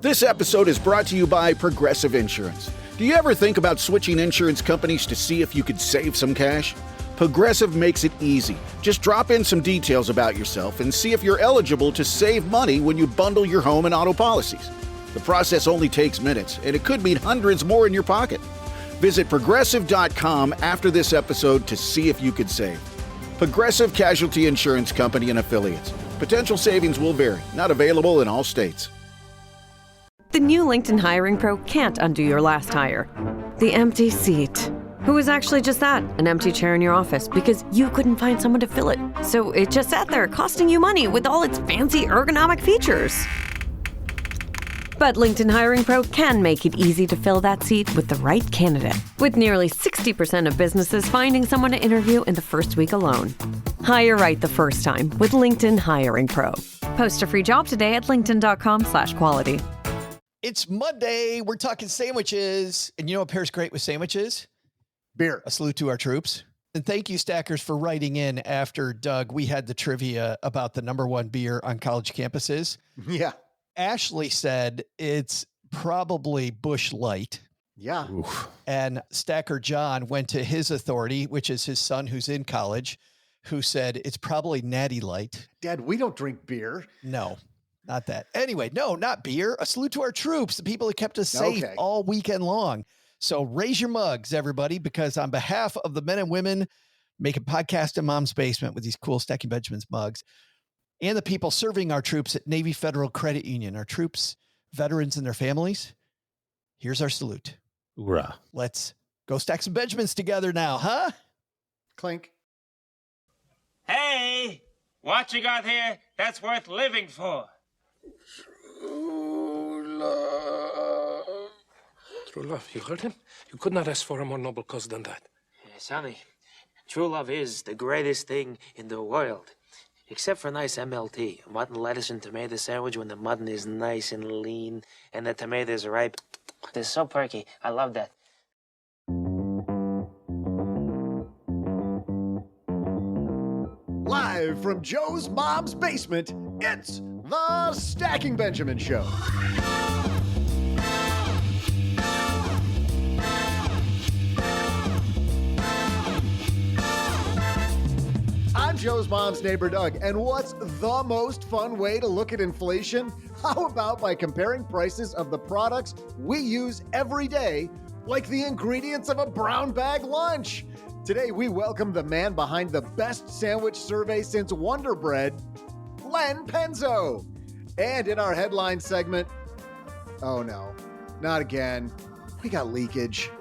This episode is brought to you by Progressive Insurance. Do you ever think about switching insurance companies to see if you could save some cash? Progressive makes it easy. Just drop in some details about yourself and see if you're eligible to save money when you bundle your home and auto policies. The process only takes minutes, and it could mean hundreds more in your pocket. Visit Progressive.com after this episode to see if you could save. Progressive Casualty Insurance Company and Affiliates. Potential savings will vary. Not available in all states. The new LinkedIn Hiring Pro can't undo your last hire. The empty seat. Who was actually just that? An empty chair in your office because you couldn't find someone to fill it. So it just sat there costing you money with all its fancy ergonomic features. But LinkedIn Hiring Pro can make it easy to fill that seat with the right candidate. With nearly 60% of businesses finding someone to interview in the first week alone. Hire right the first time with LinkedIn Hiring Pro. Post a free job today at linkedin.com/quality. It's Monday. We're talking sandwiches. And you know what pairs great with sandwiches? Beer. A salute to our troops. And thank you, Stackers, for writing in after, Doug, we had the trivia about the number one beer on college campuses. Yeah. Ashley said it's probably Busch Light. Yeah. Oof. And Stacker John went to his authority, which is his son who's in college, who said it's probably Natty Light. Dad, we don't drink beer. No. Not that. Anyway, no, not beer. A salute to our troops, the people that kept us safe all weekend long. So raise your mugs, everybody, because on behalf of the men and women making podcast in Mom's Basement with these cool Stacking Benjamins mugs and the people serving our troops at Navy Federal Credit Union, our troops, veterans, and their families, here's our salute. Hoorah. Let's go stack some Benjamins together now, huh? Clink. Hey, what you got here that's worth living for? True love, you heard him? You could not ask for a more noble cause than that. Sonny, true love is the greatest thing in the world. Except for nice MLT, mutton, lettuce, and tomato sandwich when the mutton is nice and lean and the tomato is ripe. They're so perky. I love that. Live from Joe's mom's basement, it's the Stacking Benjamin Show. I'm Joe's mom's neighbor, Doug, and what's the most fun way to look at inflation? How about by comparing prices of the products we use every day, like the ingredients of a brown bag lunch? Today, we welcome the man behind the best sandwich survey since Wonder Bread, Len Penzo. And in our headline segment, oh no, not again. We got leakage.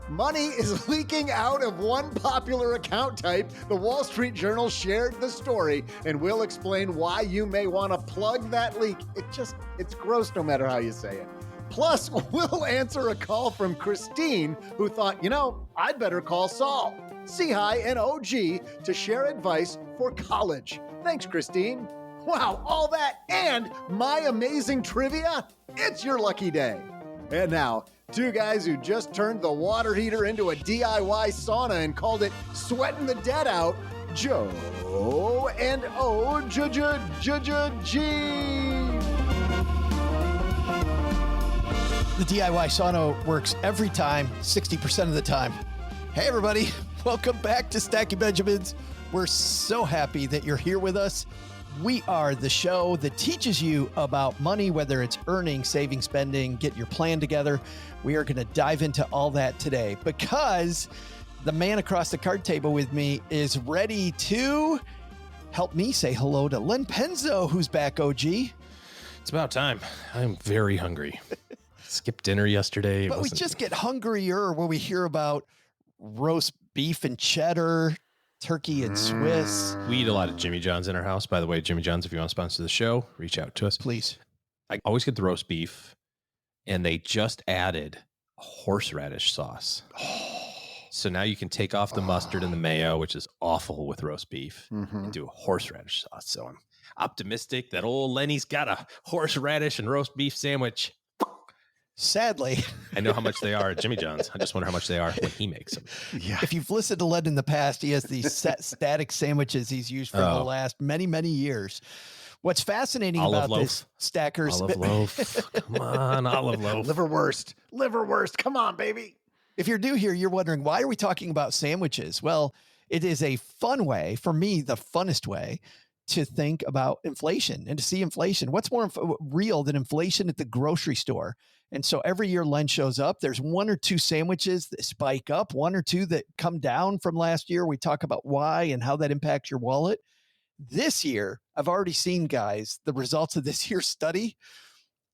Money is leaking out of one popular account type. The Wall Street Journal shared the story, and we'll explain why you may want to plug that leak. It's gross no matter how you say it. Plus, we'll answer a call from Christine, who thought, I'd better call Saul-Sehy and OG to share advice for college. Thanks, Christine. Wow, all that and my amazing trivia? It's your lucky day. And now, two guys who just turned the water heater into a DIY sauna and called it sweating the dead out, Joe and O-G. The DIY sauna works every time, 60% of the time. Hey, everybody. Welcome back to Stacking Benjamins. We're so happy that you're here with us. We are the show that teaches you about money, whether it's earning, saving, spending, get your plan together. We are going to dive into all that today because the man across the card table with me is ready to help me say hello to Len Penzo, who's back, OG. It's about time. I'm very hungry. Skipped dinner yesterday. But we just get hungrier when we hear about roast beef and cheddar, turkey and Swiss. We eat a lot of Jimmy John's in our house. By the way, Jimmy John's, if you want to sponsor the show, reach out to us. Please. I always get the roast beef, and they just added horseradish sauce. So now you can take off the mustard and the mayo, which is awful with roast beef, and do a horseradish sauce. So I'm optimistic that old Lenny's got a horseradish and roast beef sandwich. Sadly, I know how much they are at Jimmy John's. I just wonder how much they are when he makes them. Yeah. If you've listened to Len in the past, he has these set static sandwiches he's used for the last many, many years. What's fascinating Olive about loaf. this, Stackers, Olive loaf. Come on, olive loaf. Liverwurst. Come on, baby. if you're new here, you're wondering, why are we talking about sandwiches? Well, it is a fun way, for me, the funnest way to think about inflation and to see inflation. What's more real than inflation at the grocery store? And so every year Len shows up, there's one or two sandwiches that spike up, one or two that come down from last year. We talk about why and how that impacts your wallet. This year, I've already seen, guys, the results of this year's study.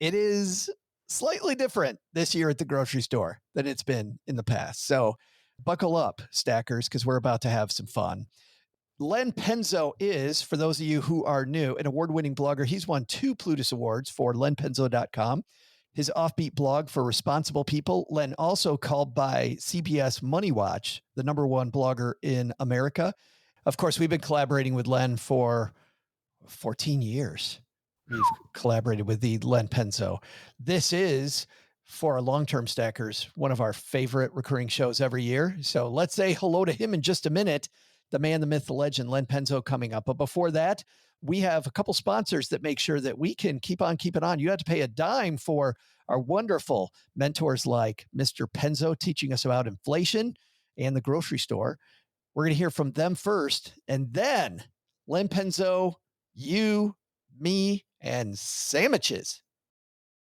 It is slightly different this year at the grocery store than it's been in the past. So buckle up, Stackers, because we're about to have some fun. Len Penzo is, for those of you who are new, an award-winning blogger. He's won 2 Plutus Awards for lenpenzo.com, his offbeat blog for responsible people. Len also called by CBS Money Watch, the #1 blogger in America. Of course, we've been collaborating with Len for 14 years. We've collaborated with the Len Penzo. This is, for our long-term stackers, one of our favorite recurring shows every year. So let's say hello to him in just a minute. The man, the myth, the legend, Len Penzo, coming up. But before that, we have a couple sponsors that make sure that we can keep on keeping on. You have to pay a dime for our wonderful mentors like Mr. Penzo teaching us about inflation and the grocery store. We're going to hear from them first, and then Len Penzo, you, me, and sandwiches.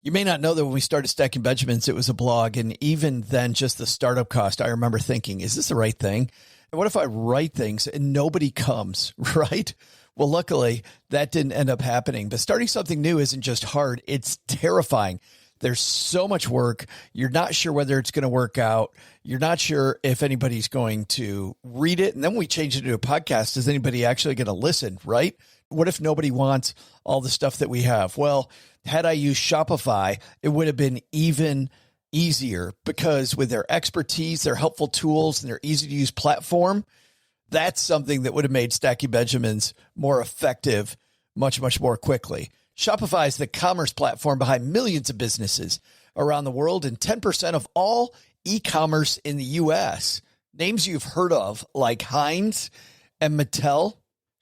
You may not know that when we started Stacking Benjamins, it was a blog. And even then, just the startup cost, I remember thinking, is this the right thing? And what if I write things and nobody comes, right? Well, luckily, that didn't end up happening. But starting something new isn't just hard. It's terrifying. There's so much work. You're not sure whether it's going to work out. You're not sure if anybody's going to read it. And then we change it to a podcast. Is anybody actually going to listen, right? What if nobody wants all the stuff that we have? Well, had I used Shopify, it would have been even easier, because with their expertise, their helpful tools, and their easy to use platform, that's something that would have made Stacking Benjamins more effective much, much more quickly. Shopify is the commerce platform behind millions of businesses around the world and 10% of all e-commerce in the U.S. Names you've heard of like Heinz and Mattel,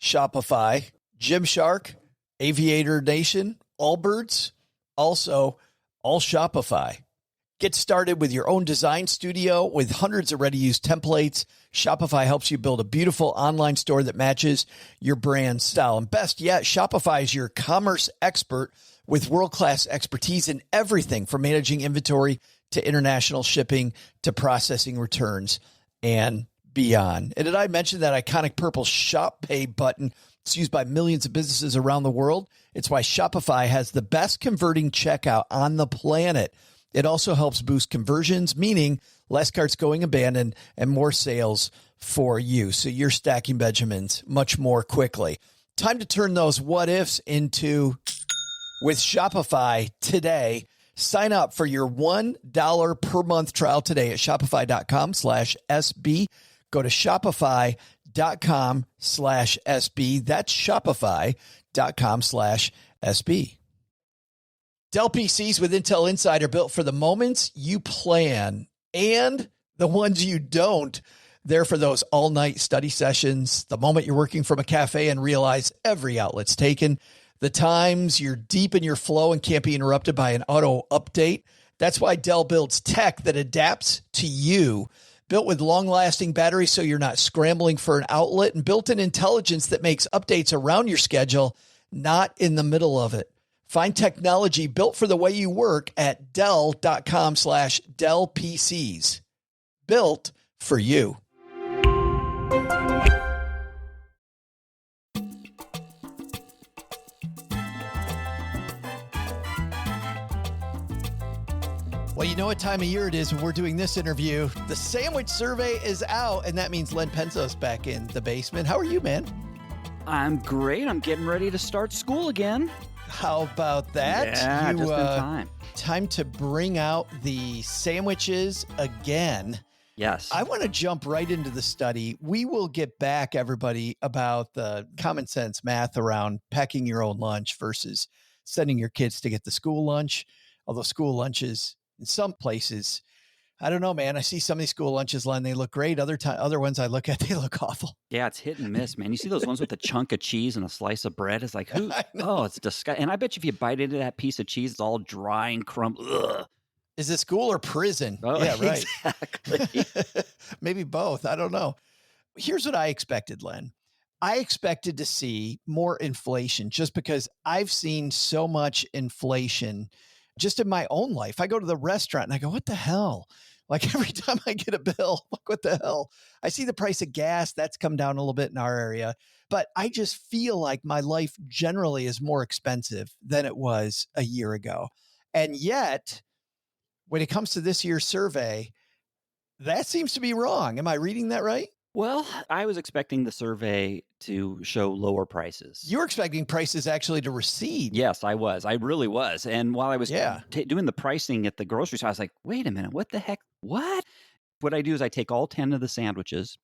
Shopify, Gymshark, Aviator Nation, Allbirds, also all Shopify. Get started with your own design studio with hundreds of ready-to-use templates. Shopify helps you build a beautiful online store that matches your brand style. And best yet, Shopify is your commerce expert with world-class expertise in everything from managing inventory to international shipping to processing returns and beyond. And did I mention that iconic purple Shop Pay button? It's used by millions of businesses around the world. It's why Shopify has the best converting checkout on the planet. It also helps boost conversions, meaning less carts going abandoned and more sales for you. So you're stacking Benjamins much more quickly. Time to turn those what ifs into with Shopify today. Sign up for your $1 per month trial today at shopify.com/SB. Go to shopify.com/SB. That's shopify.com/SB. Dell PCs with Intel Inside are built for the moments you plan and the ones you don't. They're for those all-night study sessions, the moment you're working from a cafe and realize every outlet's taken, the times you're deep in your flow and can't be interrupted by an auto update. That's why Dell builds tech that adapts to you. Built with long-lasting batteries so you're not scrambling for an outlet, and built-in intelligence that makes updates around your schedule, not in the middle of it. Find technology built for the way you work at Dell.com/Dell PCs. Built for you. Well, you know what time of year it is when we're doing this interview. The sandwich survey is out, and that means Len Penzo's back in the basement. How are you, man? I'm great. I'm getting ready to start school again. How about that? Yeah, just in time. Time to bring out the sandwiches again. Yes. I want to jump right into the study. We will get back, everybody, about the common sense math around packing your own lunch versus sending your kids to get the school lunch. Although school lunches in some places I don't know, man. I see some of these school lunches, Len, they look great. Other ones I look at, they look awful. Yeah, it's hit and miss, man. You see those ones with a chunk of cheese and a slice of bread? It's like, who? Oh, it's disgusting. And I bet you if you bite into that piece of cheese, it's all dry and crumbled. Is it school or prison? Oh, yeah, right. Exactly. Maybe both. I don't know. Here's what I expected, Len. I expected to see more inflation just because I've seen so much inflation just in my own life. I go to the restaurant and I go, what the hell? Like every time I get a bill, like what the hell? I see the price of gas, that's come down a little bit in our area, but I just feel like my life generally is more expensive than it was a year ago. And yet, when it comes to this year's survey, that seems to be wrong. Am I reading that right? Well, I was expecting the survey to show lower prices. You're expecting prices actually to recede. Yes, I was. I really was. And while I was doing the pricing at the grocery store, I was like, wait a minute, what the heck? What? What I do is I take all 10 of the sandwiches.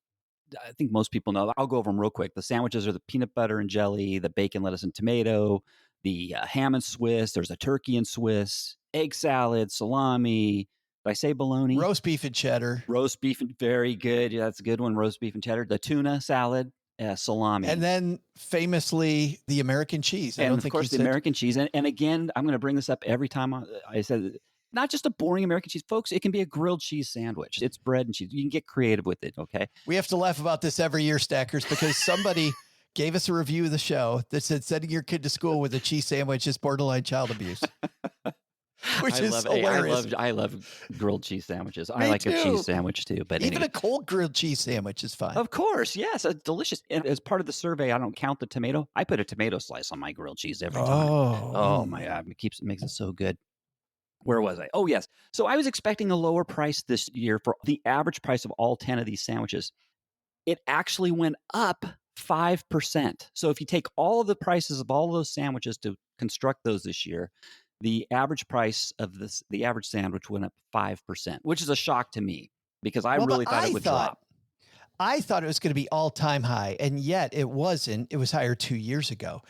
I think most people know. I'll go over them real quick. The sandwiches are the peanut butter and jelly, the bacon, lettuce, and tomato, the ham and Swiss. There's a turkey and Swiss, egg salad, salami. Did I say bologna? Roast beef and cheddar. Roast beef, and very good. Yeah, that's a good one. Roast beef and cheddar. The tuna salad, salami. And then famously, the American cheese. And of course, the American cheese. And again, I'm going to bring this up every time I said, not just a boring American cheese. Folks, it can be a grilled cheese sandwich. It's bread and cheese. You can get creative with it, okay? We have to laugh about this every year, Stackers, because somebody gave us a review of the show that said sending your kid to school with a cheese sandwich is borderline child abuse. Which is hilarious. I love grilled cheese sandwiches. I like a cheese sandwich too. But even anyway. a cold grilled cheese sandwich is fine. Of course, yes, it's delicious. And as part of the survey, I don't count the tomato. I put a tomato slice on my grilled cheese every time. Oh my God, it makes it so good. Where was I? Oh yes. So I was expecting a lower price this year for the average price of all 10 of these sandwiches. It actually went up 5%. So if you take all of the prices of all of those sandwiches to construct those this year, the average price of the average sandwich went up 5%, which is a shock to me because I really thought it would drop. I thought it was going to be all-time high, and yet it wasn't. It was higher 2 years ago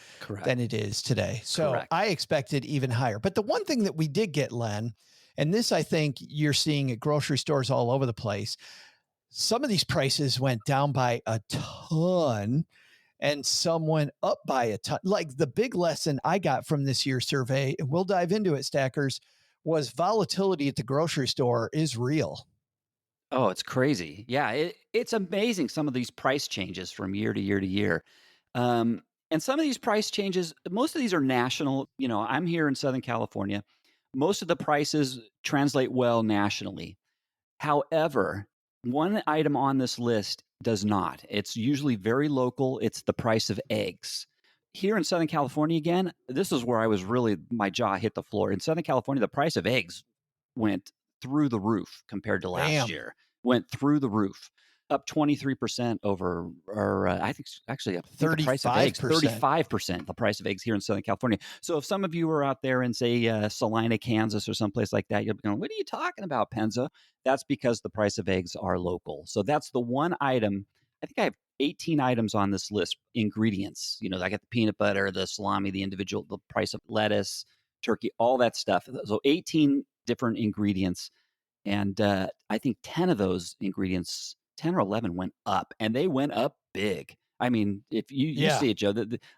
than it is today. So I expected even higher. But the one thing that we did get, Len, and this I think you're seeing at grocery stores all over the place, some of these prices went down by a ton, and some went up by a ton. Like the big lesson I got from this year's survey, and we'll dive into it, Stackers, was volatility at the grocery store is real. Oh, it's crazy. Yeah, it's amazing some of these price changes from year to year to year. And some of these price changes, most of these are national. You know, I'm here in Southern California. Most of the prices translate well nationally. However, one item on this list does not. It's usually very local. It's the price of eggs. Here in Southern California, again, this is where I was really, my jaw hit the floor. In Southern California, the price of eggs went through the roof compared to last year. Went through the roof, up 23% over, or I think actually up 35%. The price of eggs, 35%, the price of eggs here in Southern California. So if some of you are out there in, say, Salina, Kansas or someplace like that, you'll be going, what are you talking about, Penzo? That's because the price of eggs are local. So that's the one item. I think I have 18 items on this list, ingredients. You know, I got the peanut butter, the salami, the price of lettuce, turkey, all that stuff. So 18 different ingredients. And I think 10 of those ingredients, 10 or 11 went up, and they went up big. I mean, if you see it, Joe,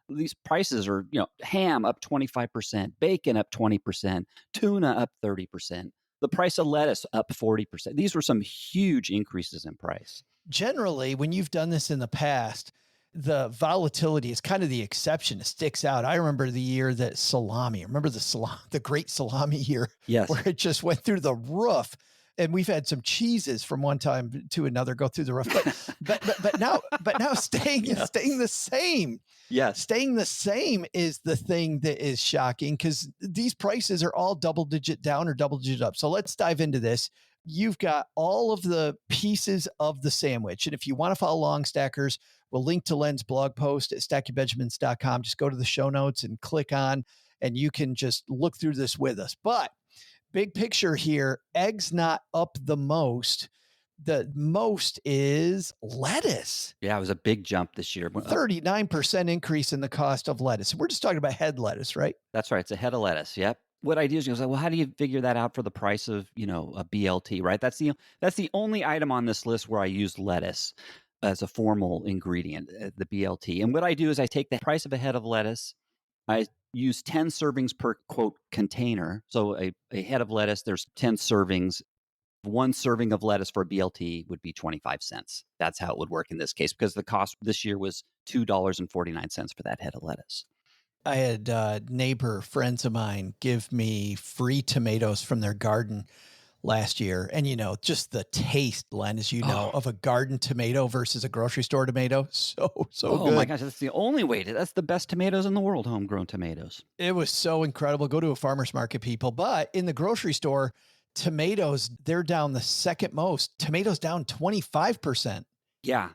these prices are, you know, ham up 25%, bacon up 20%, tuna up 30%, the price of lettuce up 40%. These were some huge increases in price. Generally, when you've done this in the past, the volatility is kind of the exception. It sticks out. I remember the year that remember the great salami year, where it just went through the roof. And we've had some cheeses from one time to another go through the roof, but now staying the same. Yes. Staying the same is the thing that is shocking, because these prices are all double digit down or double digit up. So let's dive into this. You've got all of the pieces of the sandwich. And if you want to follow along, Stackers, we'll link to Len's blog post at stackingbenjamins.com. Just go to the show notes and click on, and you can just look through this with us. But big picture here, eggs not up the most. The most is lettuce. Yeah, it was a big jump this year. 39% increase in the cost of lettuce. We're just talking about head lettuce, right? That's right. It's a head of lettuce. Yep. what I do is, well, how do you figure that out for the price of, a BLT, right? That's the only item on this list where I use lettuce as a formal ingredient, the BLT. And what I do is I take the price of a head of lettuce. I use 10 servings per quote container. So a head of lettuce, there's 10 servings. One serving of lettuce for a BLT would be 25 cents. That's how it would work in this case, because the cost this year was $2.49 for that head of lettuce. I had neighbor friends of mine give me free tomatoes from their garden last year. And, just the taste, Len, as of a garden tomato versus a grocery store tomato. So Oh good. my gosh, that's the only way that's the best tomatoes in the world, homegrown tomatoes. It was so incredible. Go to a farmer's market, people. But in the grocery store, tomatoes, they're down the second most. Tomatoes down 25%. Yeah.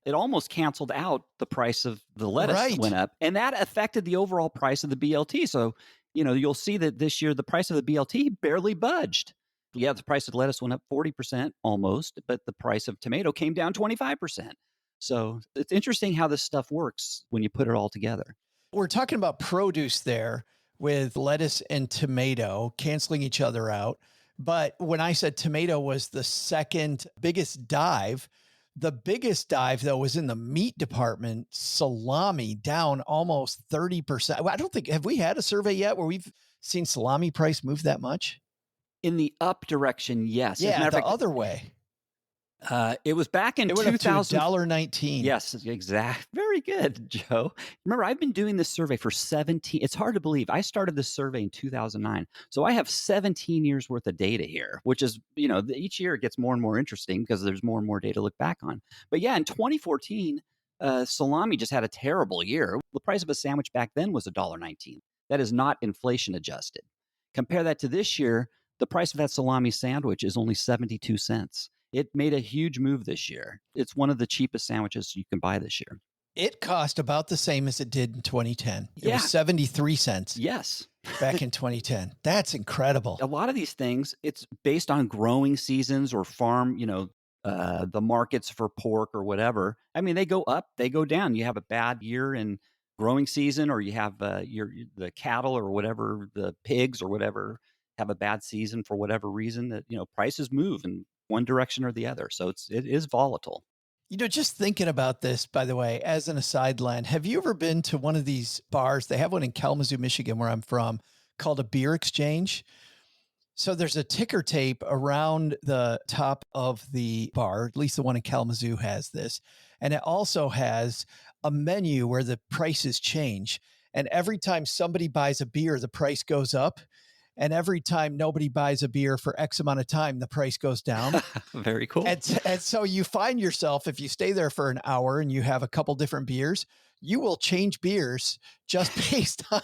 It almost canceled out the price of the lettuce Right. went up, and that affected the overall price of the BLT. So, you'll see that this year the price of the BLT barely budged. Yeah, the price of lettuce went up 40% almost, but the price of tomato came down 25%. So it's interesting how this stuff works when you put it all together. We're talking about produce there with lettuce and tomato canceling each other out. But when I said tomato was the second biggest dive, the biggest dive, though, was in the meat department. Salami down almost 30%. I don't think, have we had a survey yet where we've seen salami price move that much? In the up direction, yes. Yeah, the other way. It was back in It went 2000. up to $1.19. Yes, exactly. Very good, Joe. Remember, I've been doing this survey for 17. It's hard to believe. I started this survey in 2009. So I have 17 years worth of data here, which is, each year it gets more and more interesting because there's more and more data to look back on. But yeah, in 2014, salami just had a terrible year. The price of a sandwich back then was $1.19. That is not inflation adjusted. Compare that to this year, the price of that salami sandwich is only 72 cents. It made a huge move this year. It's one of the cheapest sandwiches you can buy this year. It cost about the same as it did in 2010. It Yeah. was 73 cents Yes. back in 2010. That's incredible. A lot of these things, it's based on growing seasons or farm, the markets for pork or whatever. I mean, they go up, they go down. You have a bad year in growing season, or you have the cattle or whatever, the pigs or whatever, have a bad season for whatever reason. That prices move in one direction or the other, so it is volatile. Just thinking about this, by the way, as an aside, Len, have you ever been to one of these bars? They have one in Kalamazoo, Michigan, where I'm from, called a beer exchange. So there's a ticker tape around the top of the bar, at least the one in Kalamazoo has this. And it also has a menu where the prices change. And every time somebody buys a beer, the price goes up. And every time nobody buys a beer for X amount of time, the price goes down. Very cool. And so you find yourself, if you stay there for an hour and you have a couple different beers, you will change beers just based on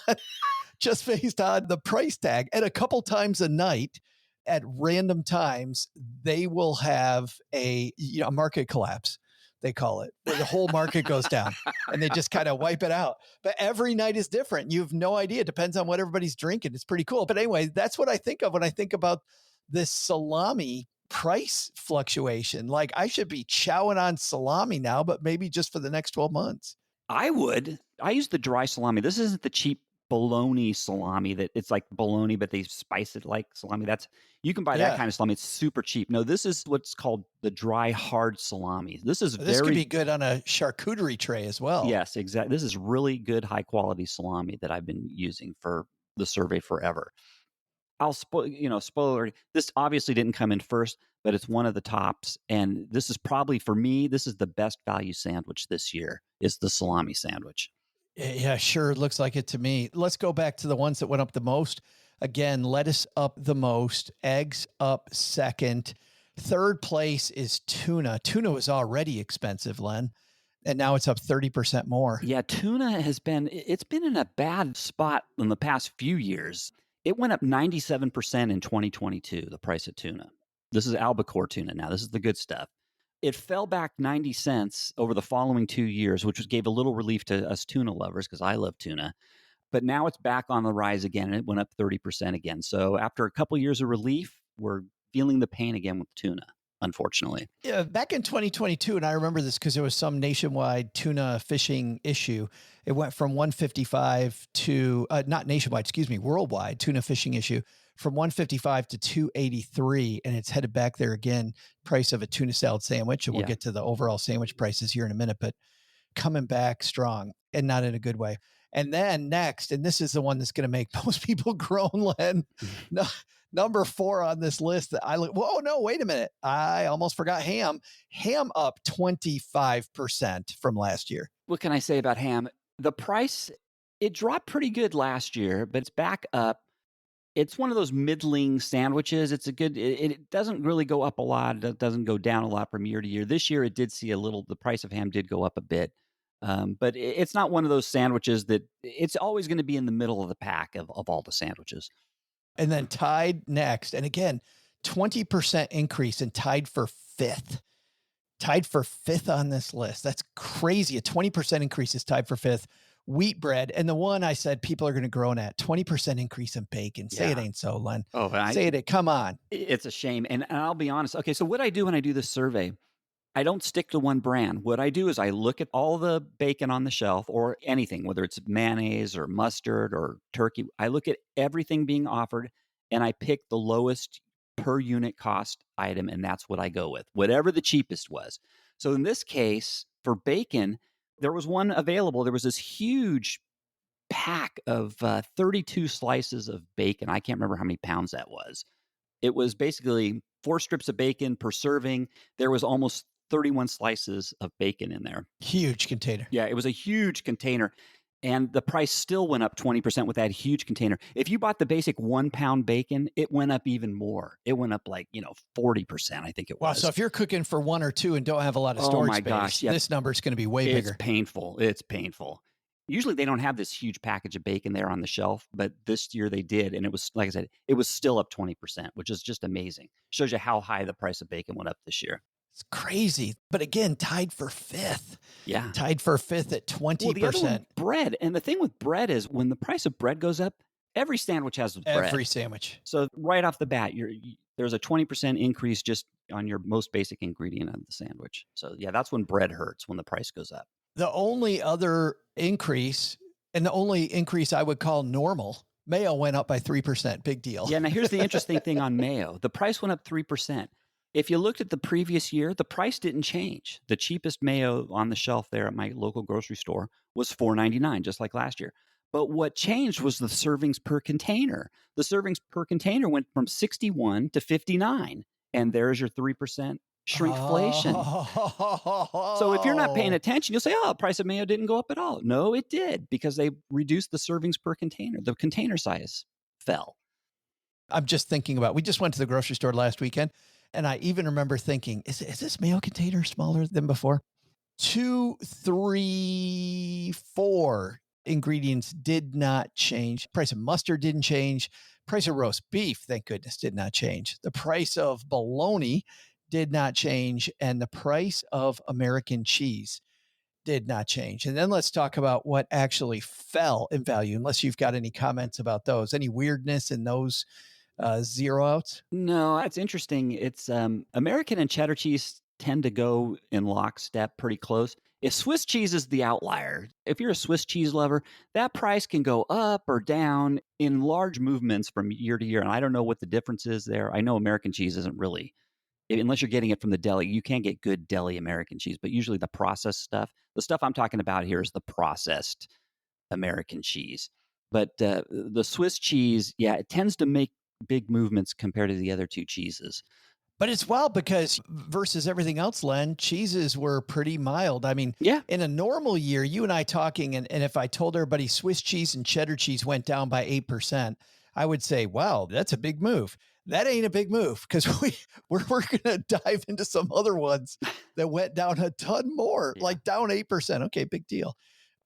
the price tag. And a couple times a night at random times, they will have a market collapse. They call it, where the whole market goes down and they just kind of wipe it out. But every night is different. You have no idea. It depends on what everybody's drinking. It's pretty cool. But anyway, that's what I think of when I think about this salami price fluctuation. Like, I should be chowing on salami now, but maybe just for the next 12 months. I would. I use the dry salami. This isn't the cheap bologna salami that it's like bologna, but they spice it like salami. You can buy that kind of salami. It's super cheap. No, this is what's called the dry hard salami. This could be good on a charcuterie tray as well. Yes, exactly. This is really good, high quality salami that I've been using for the survey forever. I'll spoiler. This obviously didn't come in first, but it's one of the tops. And this is probably, for me, this is the best value sandwich this year, is the salami sandwich. Yeah, sure. It looks like it to me. Let's go back to the ones that went up the most. Again, lettuce up the most, eggs up second. Third place is tuna. Tuna was already expensive, Len, and now it's up 30% more. Yeah, tuna it's been in a bad spot in the past few years. It went up 97% in 2022, the price of tuna. This is albacore tuna now. This is the good stuff. It fell back 90 cents over the following 2 years, which gave a little relief to us tuna lovers because I love tuna. But now it's back on the rise again, and it went up 30% again. So after a couple of years of relief, we're feeling the pain again with tuna. unfortunately. Yeah, back in 2022, and I remember this because there was some nationwide tuna fishing issue. It went from 155 to, not nationwide, excuse me, worldwide tuna fishing issue from 155 to 283. And it's headed back there again, price of a tuna salad sandwich. And we'll get to the overall sandwich prices here in a minute, but coming back strong and not in a good way. And then next, and this is the one that's going to make most people groan, Len. No, number 4 on this list that I look, whoa, no, wait a minute. I almost forgot ham. Ham up 25% from last year. What can I say about ham? The price, it dropped pretty good last year, but it's back up. It's one of those middling sandwiches. It's a good, it doesn't really go up a lot. It doesn't go down a lot from year to year. This year, it did see a little, the price of ham did go up a bit. But it's not one of those sandwiches that it's always going to be in the middle of the pack of all the sandwiches. And then tied next. And again, 20% increase and tied for 5th. Tied for 5th on this list. That's crazy. A 20% increase is tied for 5th. Wheat bread. And the one I said people are going to groan at, 20% increase in bacon. Say it ain't so, Len. Oh, but say it. Come on. It's a shame. And I'll be honest. Okay, so what I do when I do this survey, I don't stick to one brand. What I do is I look at all the bacon on the shelf or anything, whether it's mayonnaise or mustard or turkey. I look at everything being offered and I pick the lowest per unit cost item, and that's what I go with, whatever the cheapest was. So in this case, for bacon, there was one available. There was this huge pack of 32 slices of bacon. I can't remember how many pounds that was. It was basically 4 strips of bacon per serving. There was almost 31 slices of bacon in there. Huge container. Yeah, it was a huge container. And the price still went up 20% with that huge container. If you bought the basic 1 pound bacon, it went up even more. It went up like, 40%, I think it was. Wow. So if you're cooking for 1 or 2 and don't have a lot of storage space, gosh, this number is going to be way bigger. It's painful. It's painful. Usually they don't have this huge package of bacon there on the shelf, but this year they did. And it was, like I said, it was still up 20%, which is just amazing. Shows you how high the price of bacon went up this year. It's crazy. But again, tied for 5th. Yeah. Tied for 5th at 20%. Well, the other one, bread. And the thing with bread is when the price of bread goes up, every sandwich has bread. Every sandwich. So right off the bat, there's a 20% increase just on your most basic ingredient of the sandwich. So yeah, that's when bread hurts, when the price goes up. The only other increase, and the only increase I would call normal, mayo went up by 3%. Big deal. Yeah. Now here's the interesting thing on mayo. The price went up 3%. If you looked at the previous year, the price didn't change. The cheapest mayo on the shelf there at my local grocery store was $4.99, just like last year. But what changed was the servings per container. The servings per container went from 61 to 59. And there's your 3% shrinkflation. Oh. So if you're not paying attention, you'll say, oh, the price of mayo didn't go up at all. No, it did, because they reduced the servings per container. The container size fell. I'm just thinking about, we just went to the grocery store last weekend. And I even remember thinking, is this mayo container smaller than before? 2, 3, 4 ingredients did not change. Price of mustard didn't change. Price of roast beef, thank goodness, did not change. The price of bologna did not change. And the price of American cheese did not change. And then let's talk about what actually fell in value, unless you've got any comments about those. Any weirdness in those zero outs? No, that's interesting. It's American and cheddar cheese tend to go in lockstep pretty close. If Swiss cheese is the outlier, if you're a Swiss cheese lover, that price can go up or down in large movements from year to year. And I don't know what the difference is there. I know American cheese isn't really, unless you're getting it from the deli, you can't get good deli American cheese, but usually the processed stuff, the stuff I'm talking about here is the processed American cheese. But the Swiss cheese, yeah, it tends to make big movements compared to the other 2 cheeses. But it's wild because versus everything else, Len, cheeses were pretty mild. I mean, yeah, in a normal year, you and I talking, and if I told everybody Swiss cheese and cheddar cheese went down by 8%, I would say, wow, that's a big move. That ain't a big move, because we're going to dive into some other ones that went down a ton more, like down 8%. Okay, big deal.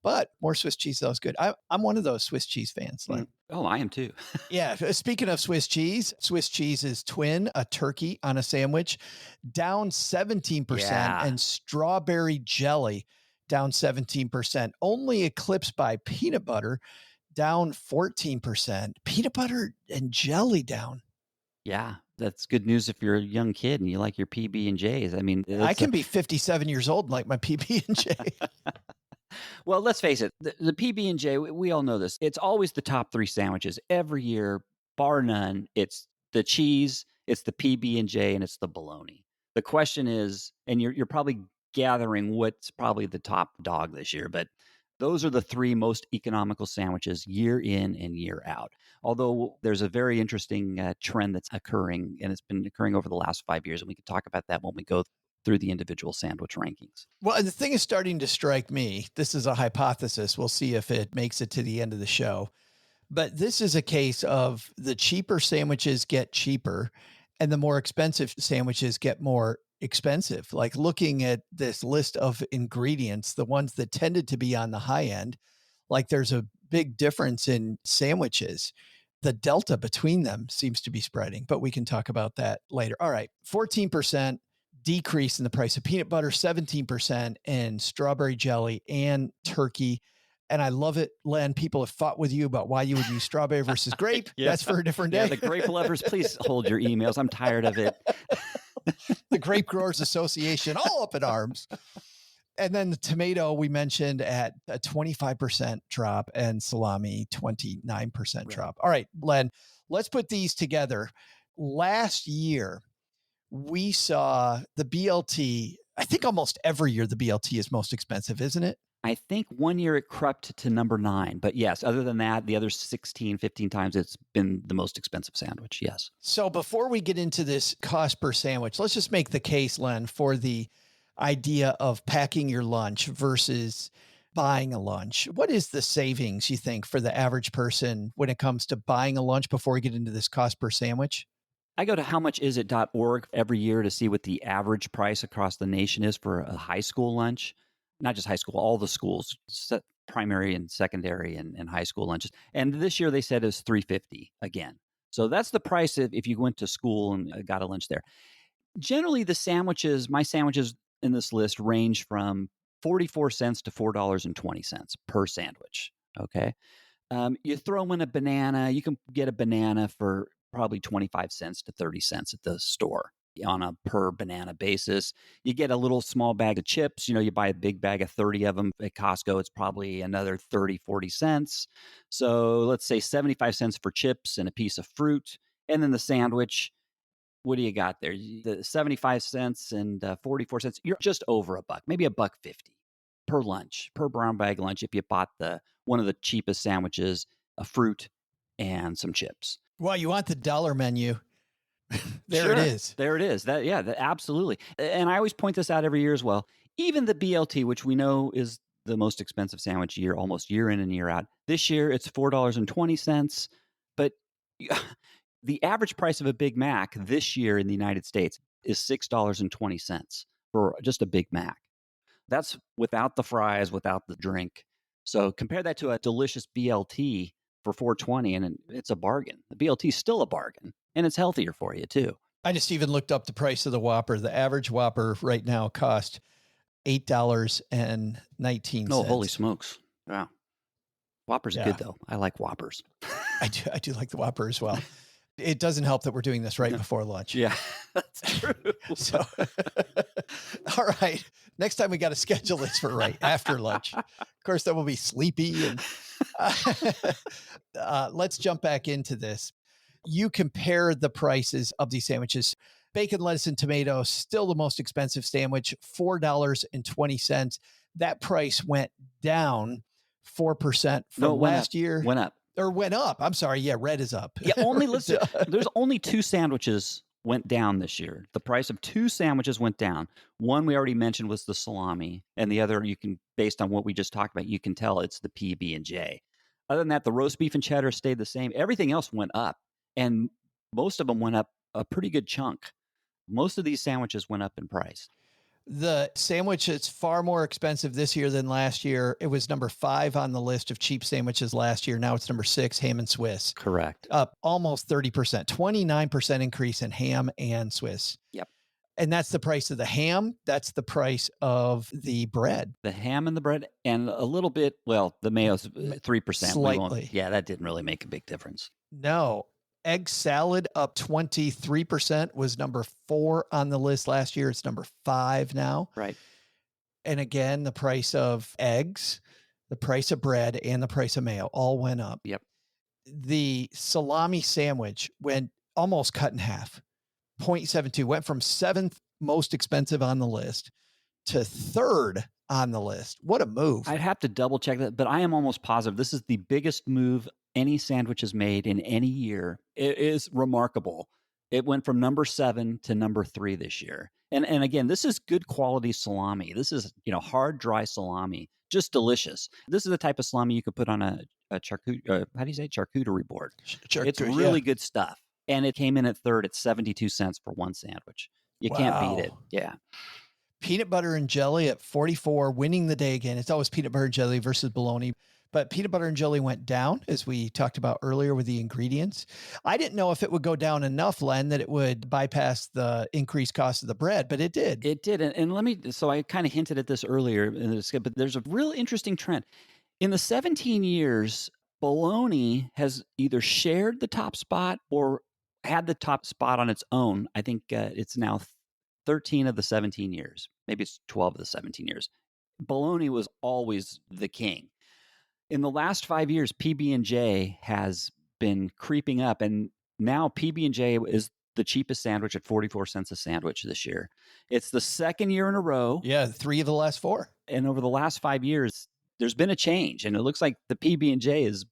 But more Swiss cheese, that was good. I'm one of those Swiss cheese fans. Len. Oh, I am too. Yeah. Speaking of Swiss cheese is twin, a turkey on a sandwich, down 17%, and strawberry jelly down 17%, only eclipsed by peanut butter, down 14%. Peanut butter and jelly down. Yeah. That's good news if you're a young kid and you like your PB&Js. I mean, I can be 57 years old and like my PB&J. well, let's face it. The PB&J, we all know this. It's always the top 3 sandwiches every year, bar none. It's the cheese, it's the PB&J, and it's the bologna. The question is, and you're probably gathering what's probably the top dog this year, but those are the 3 most economical sandwiches year in and year out. Although there's a very interesting trend that's occurring, and it's been occurring over the last 5 years, and we can talk about that when we go through the individual sandwich rankings. Well, and the thing is starting to strike me. This is a hypothesis. We'll see if it makes it to the end of the show. But this is a case of the cheaper sandwiches get cheaper and the more expensive sandwiches get more expensive. Like looking at this list of ingredients, the ones that tended to be on the high end, like there's a big difference in sandwiches. The delta between them seems to be spreading, but we can talk about that later. All right. 14% decrease in the price of peanut butter, 17% in strawberry jelly and turkey. And I love it, Len. People have fought with you about why you would use strawberry versus grape. Yeah. That's for a different day. Yeah, the grape lovers, please hold your emails. I'm tired of it. The Grape Growers Association, all up in arms. And then the tomato we mentioned at a 25% drop and salami 29% drop. All right, Len, let's put these together. Last year, we saw the BLT. I think almost every year the BLT is most expensive, isn't it? I think one year it crept to number 9. But yes, other than that, the other 16, 15 times it's been the most expensive sandwich. Yes. So before we get into this cost per sandwich, let's just make the case, Len, for the idea of packing your lunch versus buying a lunch. What is the savings, you think, for the average person when it comes to buying a lunch before we get into this cost per sandwich? I go to howmuchisit.org every year to see what the average price across the nation is for a high school lunch. Not just high school, all the schools, primary and secondary and high school lunches. And this year they said it's $3.50 again. So that's the price if you went to school and got a lunch there. Generally, my sandwiches in this list range from 44 cents to $4.20 per sandwich. Okay. You throw in a banana, you can get a banana for probably 25 cents to 30 cents at the store on a per banana basis. You get a little small bag of chips. You buy a big bag of 30 of them at Costco. It's probably another 30, 40 cents. So let's say 75 cents for chips and a piece of fruit. And then the sandwich, what do you got there? The 75 cents and 44 cents. You're just over $1, maybe $1.50 per lunch, per brown bag lunch. If you bought one of the cheapest sandwiches, a fruit and some chips. Well, you want the dollar menu. There Sure. it is. There it is. Absolutely. And I always point this out every year as well. Even the BLT, which we know is the most expensive sandwich almost year in and year out. This year it's $4.20. But the average price of a Big Mac this year in the United States is $6.20 for just a Big Mac. That's without the fries, without the drink. So compare that to a delicious BLT for $4.20, and it's a bargain. The BLT is still a bargain, and it's healthier for you too. I just even looked up the price of the Whopper. The average Whopper right now costs $8.19. Oh, holy smokes. Wow. Whoppers are good, though. I like Whoppers. I do like the Whopper as well. It doesn't help that we're doing this right before lunch. Yeah, that's true. So, all right. Next time we got to schedule this for right after lunch. Of course, then we'll be sleepy. And let's jump back into this. You compare the prices of these sandwiches. Bacon, lettuce, and tomato, still the most expensive sandwich, $4.20. That price went down 4% from last year. Went up. Or went up. I'm sorry. Yeah, red is up. Yeah, there's only 2 sandwiches went down this year. The price of 2 sandwiches went down. One we already mentioned was the salami, and the other based on what we just talked about, you can tell it's the PB&J. Other than that, the roast beef and cheddar stayed the same. Everything else went up, and most of them went up a pretty good chunk. Most of these sandwiches went up in price. The sandwich is far more expensive this year than last year. It was number 5 on the list of cheap sandwiches last year. Now it's number 6, ham and Swiss. Correct. Up almost 30%, 29% increase in ham and Swiss. Yep. And that's the price of the ham. That's the price of the bread. The ham and the bread, and a little bit, the mayo's 3%. Slightly. Yeah, that didn't really make a big difference. No. Egg salad up 23%, was number 4 on the list last year. It's number 5 now. Right. And again, the price of eggs, the price of bread, and the price of mayo all went up. Yep. The salami sandwich went almost cut in half. 0.72 went from 7th most expensive on the list to 3rd on the list. What a move. I'd have to double check that, but I am almost positive this is the biggest move any sandwich has made in any year. It is remarkable. It went from number 7 to number 3 this year. And again, this is good quality salami. This is, hard, dry salami, just delicious. This is the type of salami you could put on a charcuterie board. It's really good stuff. And it came in at 3rd at 72 cents for one sandwich. You can't beat it. Yeah. Peanut butter and jelly at 44, winning the day again. It's always peanut butter and jelly versus bologna. But peanut butter and jelly went down, as we talked about earlier with the ingredients. I didn't know if it would go down enough, Len, that it would bypass the increased cost of the bread, but it did. It did. And so I kind of hinted at this earlier, but there's a real interesting trend. In the 17 years, bologna has either shared the top spot or had the top spot on its own. I think it's now 13 of the 17 years. Maybe it's 12 of the 17 years. Bologna was always the king. In the last 5 years, PB&J has been creeping up, and now PB&J is the cheapest sandwich at 44 cents a sandwich this year. It's the second year in a row. Yeah, 3 of the last 4. And over the last 5 years, there's been a change, and it looks like the PB&J is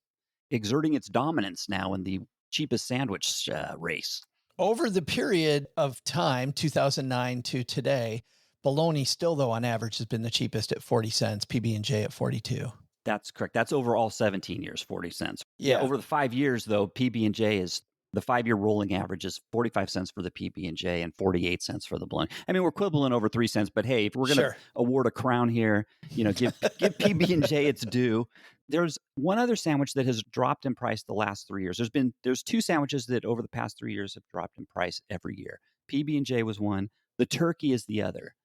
exerting its dominance now in the cheapest sandwich race. Over the period of time, 2009 to today, bologna still, though, on average has been the cheapest at 40 cents, PB&J at 42. That's correct. That's over all 17 years, 40 cents. Yeah. Over the 5 years, though, PB&J is the 5-year rolling average is 45 cents for the PB&J and 48 cents for the bologna. I mean, we're quibbling over 3 cents, but hey, if we're going to award a crown here, give PB&J its due. There's one other sandwich that has dropped in price the last 3 years. There's 2 sandwiches that over the past 3 years have dropped in price every year. PB&J was one. The turkey is the other.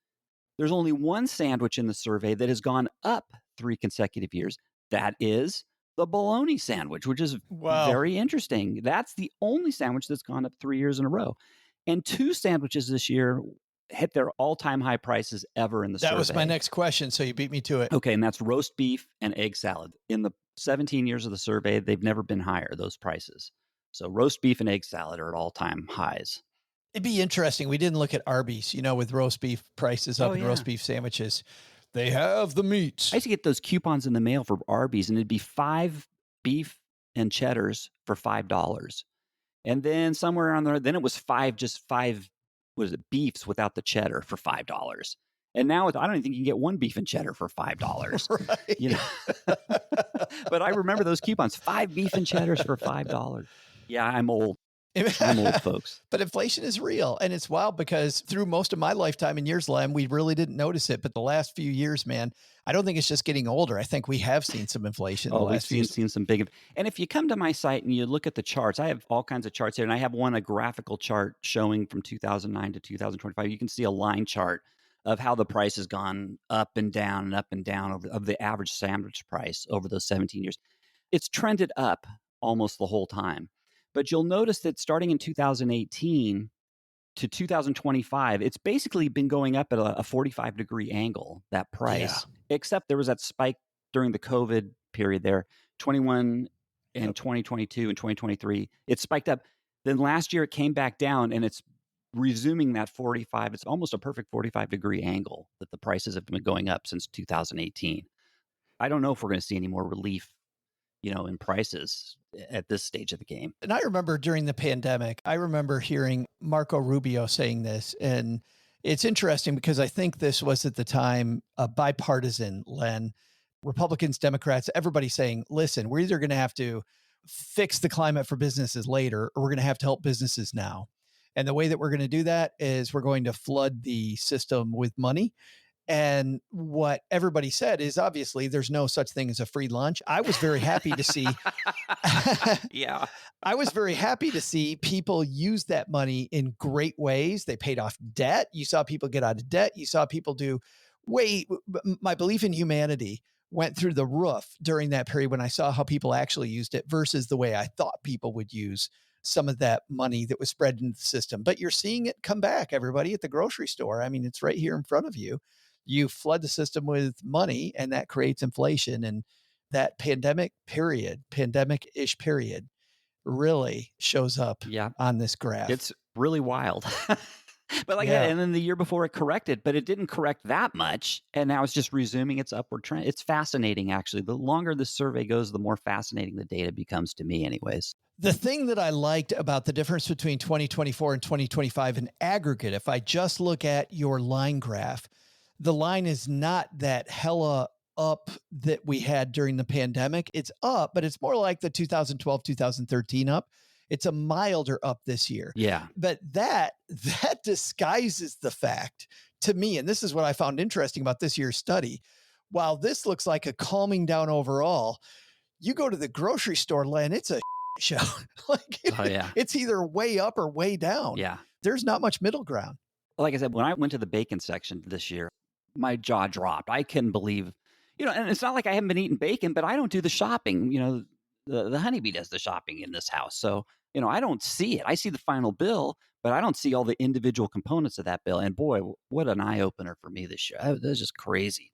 There's only one sandwich in the survey that has gone up 3 consecutive years. That is the bologna sandwich, which is very interesting. That's the only sandwich that's gone up 3 years in a row. And 2 sandwiches this year hit their all-time high prices ever in the survey. That was my next question, so you beat me to it. Okay, and that's roast beef and egg salad. In the 17 years of the survey, they've never been higher, those prices. So roast beef and egg salad are at all-time highs. It'd be interesting. We didn't look at Arby's, with roast beef prices up and roast beef sandwiches. They have the meats. I used to get those coupons in the mail for Arby's, and it'd be 5 beef and cheddars for $5. And then somewhere on there, then it was 5 beefs without the cheddar for $5. And now I don't even think you can get 1 beef and cheddar for $5. Right. But I remember those coupons, 5 beef and cheddars for $5. Yeah, I'm old. I'm old, folks. But inflation is real. And it's wild because through most of my lifetime and years, Len, we really didn't notice it. But the last few years, man, I don't think it's just getting older. I think we have seen some inflation. We've seen some big. And if you come to my site and you look at the charts, I have all kinds of charts here. And I have a graphical chart showing from 2009 to 2025. You can see a line chart of how the price has gone up and down of the average sandwich price over those 17 years. It's trended up almost the whole time. But you'll notice that starting in 2018 to 2025, it's basically been going up at a 45-degree angle, that price, except there was that spike during the COVID period there, 21 and 2022 and 2023. It spiked up. Then last year it came back down and it's resuming that 45. It's almost a perfect 45-degree angle that the prices have been going up since 2018. I don't know if we're going to see any more relief in prices at this stage of the game. And I remember during the pandemic, I remember hearing Marco Rubio saying this, and it's interesting because I think this was at the time bipartisan, Len, Republicans, Democrats, everybody saying, listen, we're either going to have to fix the climate for businesses later, or we're going to have to help businesses now. And the way that we're going to do that is we're going to flood the system with money. And what everybody said is obviously there's no such thing as a free lunch. I was very happy to see. I was very happy to see people use that money in great ways. They paid off debt. You saw people get out of debt. You saw people my belief in humanity went through the roof during that period when I saw how people actually used it versus the way I thought people would use some of that money that was spread into the system. But you're seeing it come back, everybody, at the grocery store. I mean, it's right here in front of you. You flood the system with money, and that creates inflation. And that pandemic-ish period really shows up on this graph. It's really wild. But and then the year before it corrected, but it didn't correct that much. And now it's just resuming its upward trend. It's fascinating, actually. The longer the survey goes, the more fascinating the data becomes to me anyways. The thing that I liked about the difference between 2024 and 2025 in aggregate, if I just look at your line graph, the line is not that hella up that we had during the pandemic. It's up, but it's more like the 2012, 2013 up. It's a milder up this year. Yeah. But that disguises the fact to me, and this is what I found interesting about this year's study. While this looks like a calming down overall, you go to the grocery store, Len, it's a show. It's either way up or way down. Yeah. There's not much middle ground. Like I said, when I went to the bacon section this year, my jaw dropped. I couldn't believe, and it's not like I haven't been eating bacon, but I don't do the shopping. The honeybee does the shopping in this house. So, I don't see it. I see the final bill, but I don't see all the individual components of that bill. And boy, what an eye opener for me this year. That was just crazy.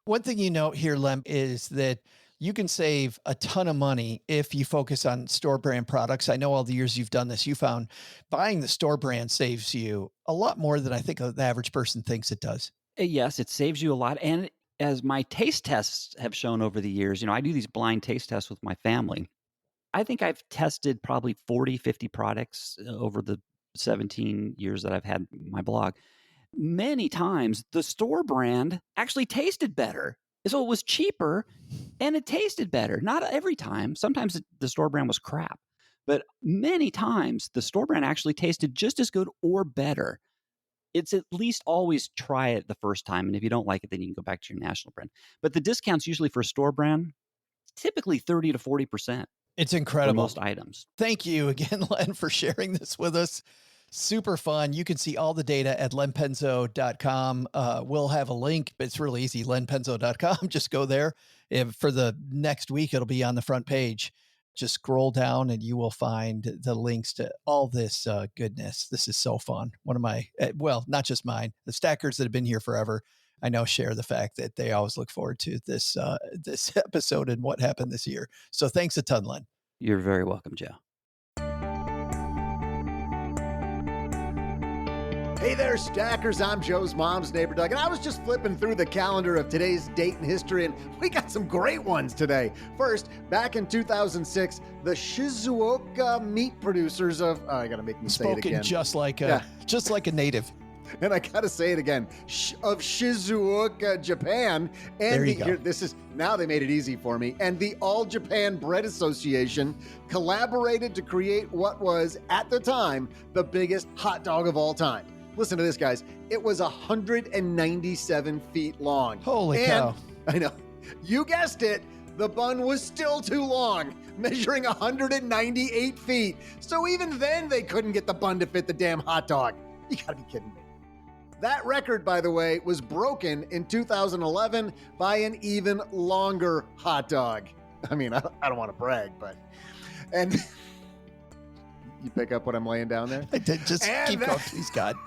One thing you note here, Lem, is that you can save a ton of money if you focus on store brand products. I know all the years you've done this, you found buying the store brand saves you a lot more than I think the average person thinks it does. Yes, it saves you a lot. And as my taste tests have shown over the years, I do these blind taste tests with my family. I think I've tested probably 40, 50 products over the 17 years that I've had my blog. Many times the store brand actually tasted better. So it was cheaper and it tasted better. Not every time. Sometimes the store brand was crap. But many times the store brand actually tasted just as good or better. It's at least always try it the first time. And if you don't like it, then you can go back to your national brand. But the discounts usually for store brand, typically 30 to 40%. It's incredible. For most items. Thank you again, Len, for sharing this with us. Super fun. You can see all the data at lenpenzo.com. We'll have a link, but it's really easy, lenpenzo.com. Just go there. For the next week, it'll be on the front page. Just scroll down and you will find the links to all this goodness. This is so fun. One of my, not just mine, the stackers that have been here forever, I know share the fact that they always look forward to this episode and what happened this year. So thanks a ton, Len. You're very welcome, Joe. Hey there, stackers. I'm Joe's mom's neighbor, Doug, and I was just flipping through the calendar of today's date in history, and we got some great ones today. First, back in 2006, the Shizuoka meat producers of, I gotta make me say it again. Just like a native. And I gotta say it again, of Shizuoka, Japan. And there you go. Now they made it easy for me. And the All Japan Bread Association collaborated to create what was, at the time, the biggest hot dog of all time. Listen to this, guys. It was 197 feet long. Holy cow. I know. You guessed it. The bun was still too long, measuring 198 feet. So even then, they couldn't get the bun to fit the damn hot dog. You gotta be kidding me. That record, by the way, was broken in 2011 by an even longer hot dog. I mean, I don't want to brag, and you pick up what I'm laying down there? I did. Just keep going, please, God.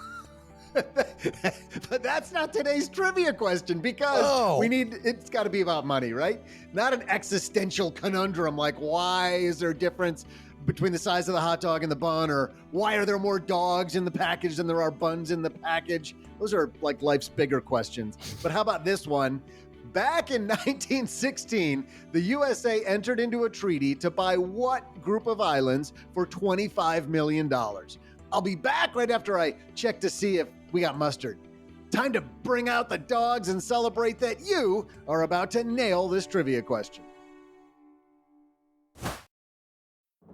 But that's not today's trivia question because it's got to be about money, right? Not an existential conundrum like why is there a difference between the size of the hot dog and the bun, or why are there more dogs in the package than there are buns in the package? Those are like life's bigger questions. But how about this one? Back in 1916, the USA entered into a treaty to buy what group of islands for $25 million? I'll be back right after I check to see if we got mustard. Time to bring out the dogs and celebrate that you are about to nail this trivia question.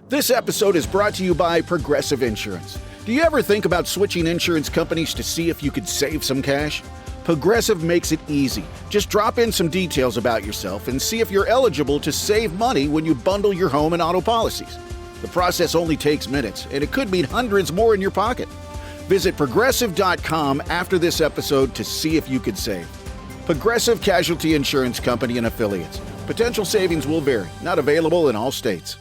This episode is brought to you by Progressive Insurance. Do you ever think about switching insurance companies to see if you could save some cash? Progressive makes it easy. Just drop in some details about yourself and see if you're eligible to save money when you bundle your home and auto policies. The process only takes minutes, and it could mean hundreds more in your pocket. Visit Progressive.com after this episode to see if you could save. Progressive Casualty Insurance Company and Affiliates. Potential savings will vary. Not available in all states.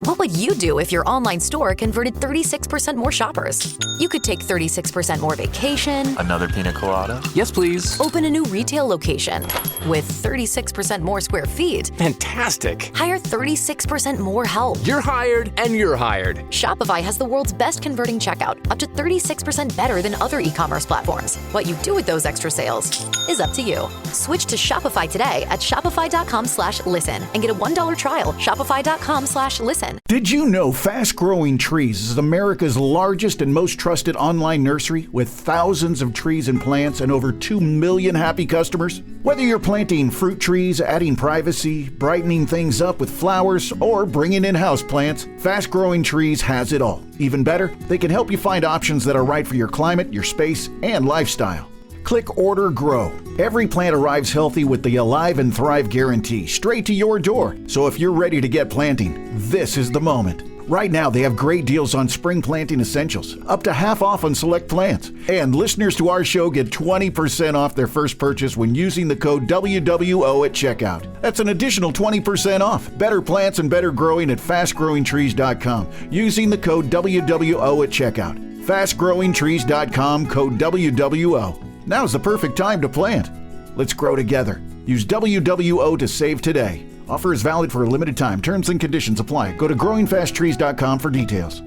What would would you do if your online store converted 36% more shoppers? You could take 36% more vacation. Another pina colada? Yes, please. Open a new retail location with 36% more square feet. Fantastic. Hire 36% more help. You're hired and you're hired. Shopify has the world's best converting checkout, up to 36% better than other e-commerce platforms. What you do with those extra sales is up to you. Switch to Shopify today at shopify.com/listen and get a $1 trial. Shopify.com/listen. Did you know Fast Growing Trees is America's largest and most trusted online nursery with thousands of trees and plants and over 2 million happy customers? Whether you're planting fruit trees, adding privacy, brightening things up with flowers, or bringing in houseplants, Fast Growing Trees has it all. Even better, they can help you find options that are right for your climate, your space, and lifestyle. Click Order Grow. Every plant arrives healthy with the Alive and Thrive guarantee straight to your door. So if you're ready to get planting, this is the moment. Right now, they have great deals on spring planting essentials, up to half off on select plants. And listeners to our show get 20% off their first purchase when using the code WWO at checkout. That's an additional 20% off. Better plants and better growing at fastgrowingtrees.com using the code WWO at checkout. Fastgrowingtrees.com, code WWO. Now's the perfect time to plant. Let's grow together. Use WWO to save today. Offer is valid for a limited time. Terms and conditions apply. Go to growingfasttrees.com for details.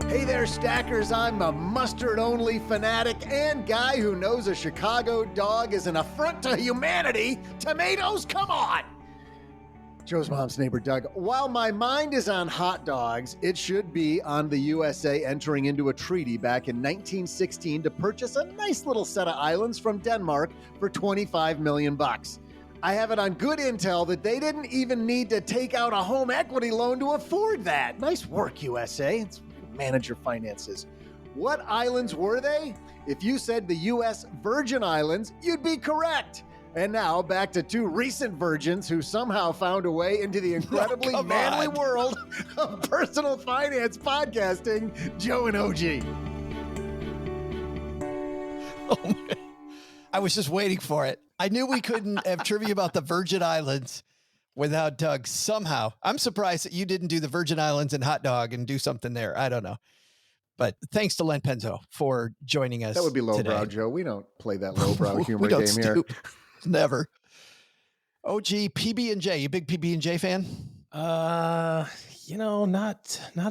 Hey there, stackers. I'm a mustard-only fanatic and guy who knows a Chicago dog is an affront to humanity. Tomatoes, come on! Joe's mom's neighbor, Doug. While my mind is on hot dogs, it should be on the USA entering into a treaty back in 1916 to purchase a nice little set of islands from Denmark for $25 million. I have it on good intel that they didn't even need to take out a home equity loan to afford that. Nice work, USA. It's manage your finances. What islands were they? If you said the U.S. Virgin Islands, you'd be correct. And now back to two recent virgins who somehow found a way into the incredibly manly world of personal finance podcasting, Joe and OG. Oh man. I was just waiting for it. I knew we couldn't have trivia about the Virgin Islands without Doug somehow. I'm surprised that you didn't do the Virgin Islands and hot dog and do something there. I don't know. But thanks to Len Penzo for joining us. That would be lowbrow, today. Joe. We don't play that lowbrow humor game here. Never. OG, PB&J. You big PB&J fan? Not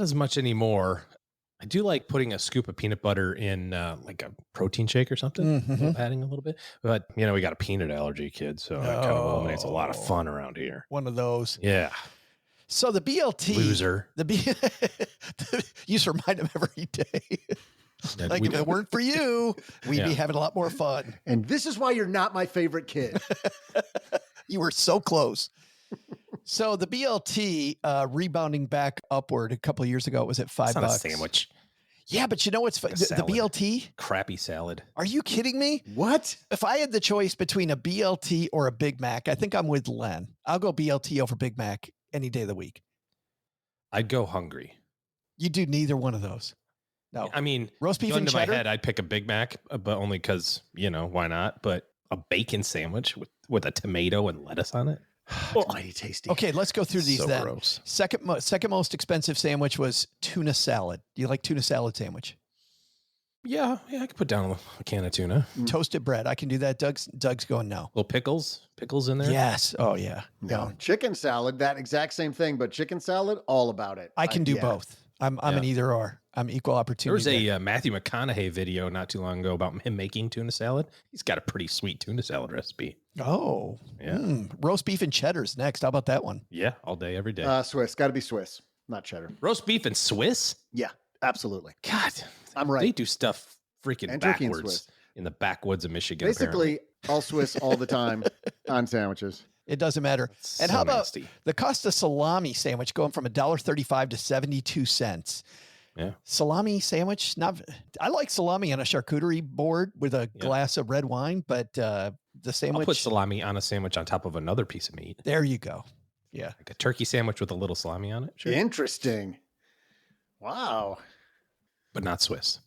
as much anymore. I do like putting a scoop of peanut butter in like a protein shake or something, adding a little bit. But, we got a peanut allergy, kid, so it kind of eliminates a lot of fun around here. One of those. Yeah. So the BLT. Loser. You just remind him every day. Like if it weren't for you, we'd be having a lot more fun. And this is why you're not my favorite kid. You were so close. So the BLT rebounding back upward a couple of years ago, it was at $5. It's not a sandwich. Yeah, but you know what's the BLT? Crappy salad. Are you kidding me? What? If I had the choice between a BLT or a Big Mac, I think I'm with Len. I'll go BLT over Big Mac any day of the week. I'd go hungry. You do neither one of those. No, I mean, roast beef and cheddar. My head, I'd pick a Big Mac, but only because why not? But a bacon sandwich with a tomato and lettuce on it. It's mighty tasty. Okay, let's go through these so then. Gross. Second most expensive sandwich was tuna salad. Do you like tuna salad sandwich? Yeah, I could put down a can of tuna. Toasted bread. I can do that. Doug's going no. Little pickles in there. Yes. Oh yeah. No, chicken salad, that exact same thing, but chicken salad, all about it. I can do both. I'm an either or. I'm equal opportunity. There was a Matthew McConaughey video not too long ago about him making tuna salad. He's got a pretty sweet tuna salad recipe. Oh, yeah. Roast beef and cheddar's next. How about that one? Yeah, all day, every day. Swiss. Got to be Swiss, not cheddar. Roast beef and Swiss? Yeah, absolutely. God, I'm right. They do stuff freaking backwards in the backwoods of Michigan. Basically, all Swiss all the time on sandwiches. It doesn't matter. And how about the Costa salami sandwich going from $1.35 to 72 cents? Yeah. Salami sandwich. I like salami on a charcuterie board with a glass of red wine, but the sandwich. I'll put salami on a sandwich on top of another piece of meat. There you go. Yeah. Like a turkey sandwich with a little salami on it. Sure. Interesting. Wow. But not Swiss.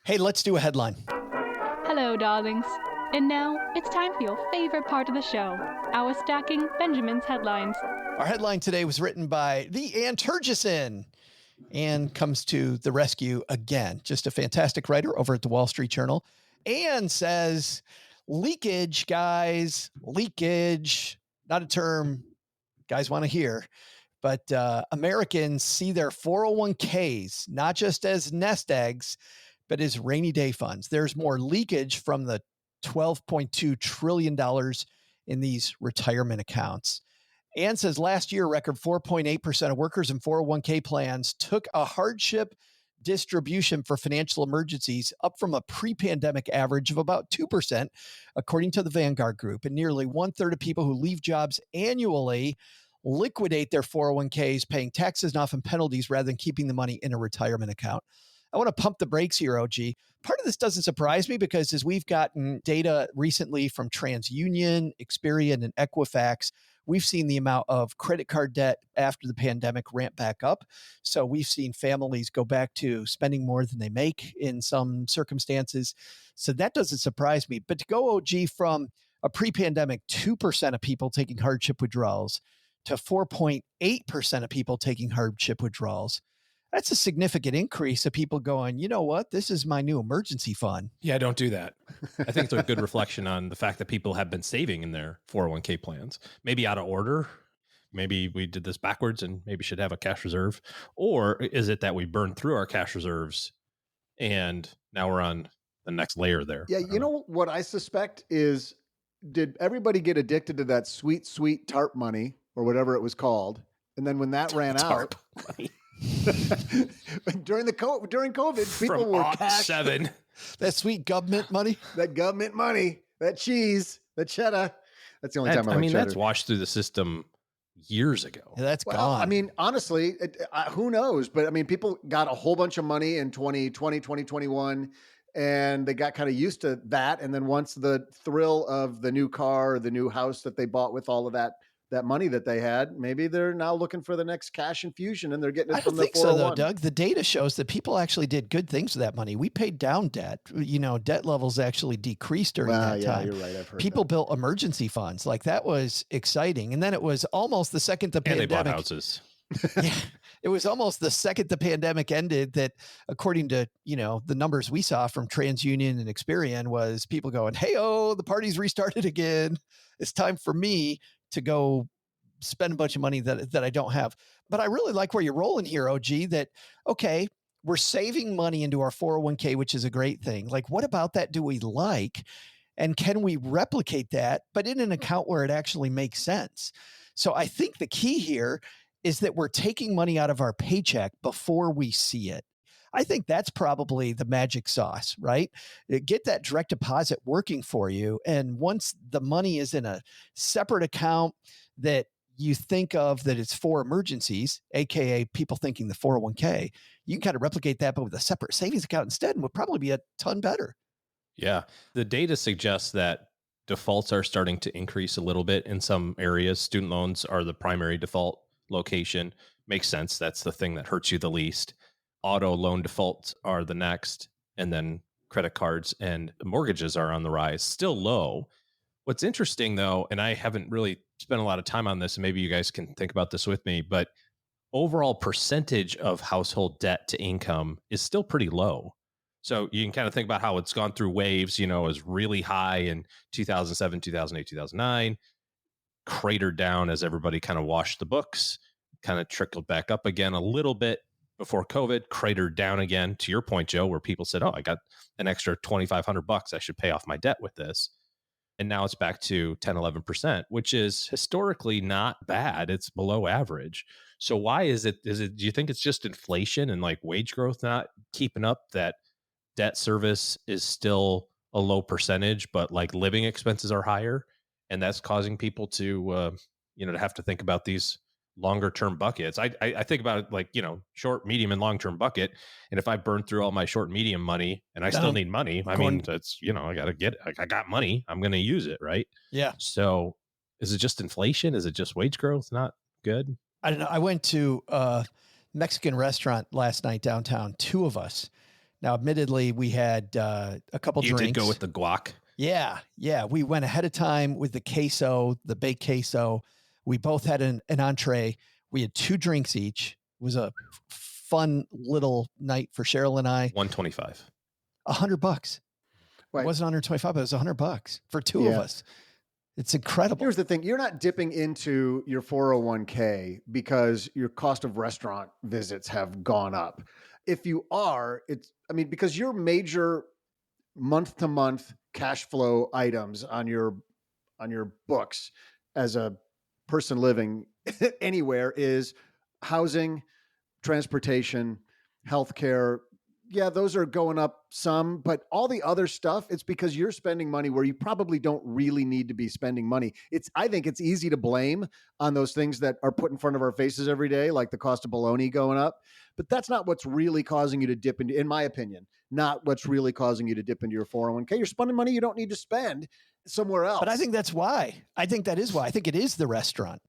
Hey, let's do a headline. Hello, darlings. And now, it's time for your favorite part of the show, our Stacking Benjamin's headlines. Our headline today was written by the Ann Turgison. Ann comes to the rescue again. Just a fantastic writer over at the Wall Street Journal. Ann says, leakage, guys, leakage, not a term guys want to hear, but Americans see their 401ks not just as nest eggs, but as rainy day funds. There's more leakage from the $12.2 trillion in these retirement accounts. Ann says last year, record 4.8% of workers in 401k plans took a hardship distribution for financial emergencies, up from a pre-pandemic average of about 2%, according to the Vanguard Group. And nearly 1/3 of people who leave jobs annually liquidate their 401ks, paying taxes and often penalties rather than keeping the money in a retirement account. I want to pump the brakes here, OG. Part of this doesn't surprise me because as we've gotten data recently from TransUnion, Experian, and Equifax, we've seen the amount of credit card debt after the pandemic ramp back up. So we've seen families go back to spending more than they make in some circumstances. So that doesn't surprise me. But to go, OG, from a pre-pandemic 2% of people taking hardship withdrawals to 4.8% of people taking hardship withdrawals, that's a significant increase of people going, you know what, this is my new emergency fund. Yeah, don't do that. I think it's a good reflection on the fact that people have been saving in their 401k plans, maybe out of order. Maybe we did this backwards and maybe should have a cash reserve. Or is it that we burned through our cash reserves and now we're on the next layer there? Yeah, you know what I suspect is, did everybody get addicted to that sweet, sweet TARP money or whatever it was called? And then when that ran out, during COVID, people were cash. That sweet government money, that cheese, the cheddar. That's the only time I like cheddar. That's washed through the system years ago. Yeah, that's gone. I mean, honestly, who knows? But I mean, people got a whole bunch of money in 2020, 2021, and they got kind of used to that. And then once the thrill of the new car, or the new house that they bought with all of that money that they had, maybe they're now looking for the next cash infusion and they're getting it from the 401. I don't think so, though, Doug. The data shows that people actually did good things with that money. We paid down debt. You know, debt levels actually decreed during that time. You're right. I've heard people built emergency funds. Like, that was exciting. And then it was almost the second the pandemic. They bought houses. Yeah, it was almost the second the pandemic ended that, according to, you know, the numbers we saw from TransUnion and Experian, was people going, hey-oh, the party's restarted again. It's time for me to go spend a bunch of money that I don't have. But I really like where you're rolling here, OG, that, okay, we're saving money into our 401k, which is a great thing. Like, what about that do we like? And can we replicate that, but in an account where it actually makes sense? So I think the key here is that we're taking money out of our paycheck before we see it. I think that's probably the magic sauce, right? Get that direct deposit working for you. And once the money is in a separate account that you think of that it's for emergencies, AKA people thinking the 401k, you can kind of replicate that, but with a separate savings account instead, and would probably be a ton better. Yeah. The data suggests that defaults are starting to increase a little bit in some areas. Student loans are the primary default location. Makes sense. That's the thing that hurts you the least. Auto loan defaults are the next, and then credit cards and mortgages are on the rise, still low. What's interesting, though, and I haven't really spent a lot of time on this, and maybe you guys can think about this with me, but overall percentage of household debt to income is still pretty low. So you can kind of think about how it's gone through waves. You know, it was really high in 2007, 2008, 2009, cratered down as everybody kind of washed the books, kind of trickled back up again a little bit before COVID, cratered down again, to your point, Joe, where people said, oh, I got an extra $2,500. I should pay off my debt with this. And now it's back to 10, 11%, which is historically not bad. It's below average. So why is it, do you think it's just inflation and like wage growth not keeping up, that debt service is still a low percentage, but like living expenses are higher? And that's causing people to, to have to think about these longer term buckets. I think about it like, short, medium, and long term bucket. And if I burn through all my short, medium money and I still need money, I mean, that's, I got money, I'm going to use it. Right. Yeah. So is it just inflation? Is it just wage growth? Not good. I don't know. I went to a Mexican restaurant last night downtown, two of us. Now, admittedly, we had a couple drinks. You did go with the guac. Yeah. Yeah. We went ahead of time with the queso, the baked queso. We both had an entree. We had 2 drinks each. It was a fun little night for Cheryl and I. $125. $100. Wait. It wasn't $125, but it was $100 for 2 of us. It's incredible. Here's the thing. You're not dipping into your 401k because your cost of restaurant visits have gone up. If you are, because your major month to month cash flow items on your books as a person living anywhere is housing, transportation, healthcare. Yeah, those are going up some, but all the other stuff, it's because you're spending money where you probably don't really need to be spending money. I think it's easy to blame on those things that are put in front of our faces every day, like the cost of bologna going up. But that's not what's really causing you to dip into, in my opinion, not what's really causing you to dip into your 401k. You're spending money you don't need to spend somewhere else. But I think that's why. I think that is why. I think it is the restaurant.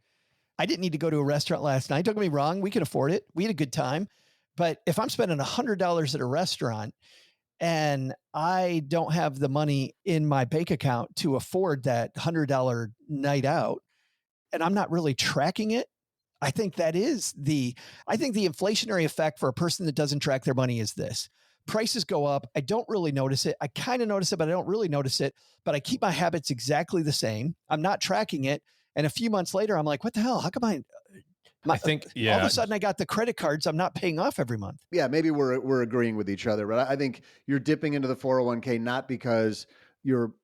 I didn't need to go to a restaurant last night. Don't get me wrong. We could afford it. We had a good time. But if I'm spending $100 at a restaurant and I don't have the money in my bank account to afford that $100 night out, and I'm not really tracking it, I think that is the inflationary effect for a person that doesn't track their money is this. Prices go up. I don't really notice it. I kind of notice it, but I don't really notice it. But I keep my habits exactly the same. I'm not tracking it. And a few months later, I'm like, what the hell? How come I think, all of a sudden I got the credit cards I'm not paying off every month. Yeah, maybe we're agreeing with each other, but I think you're dipping into the 401k not because your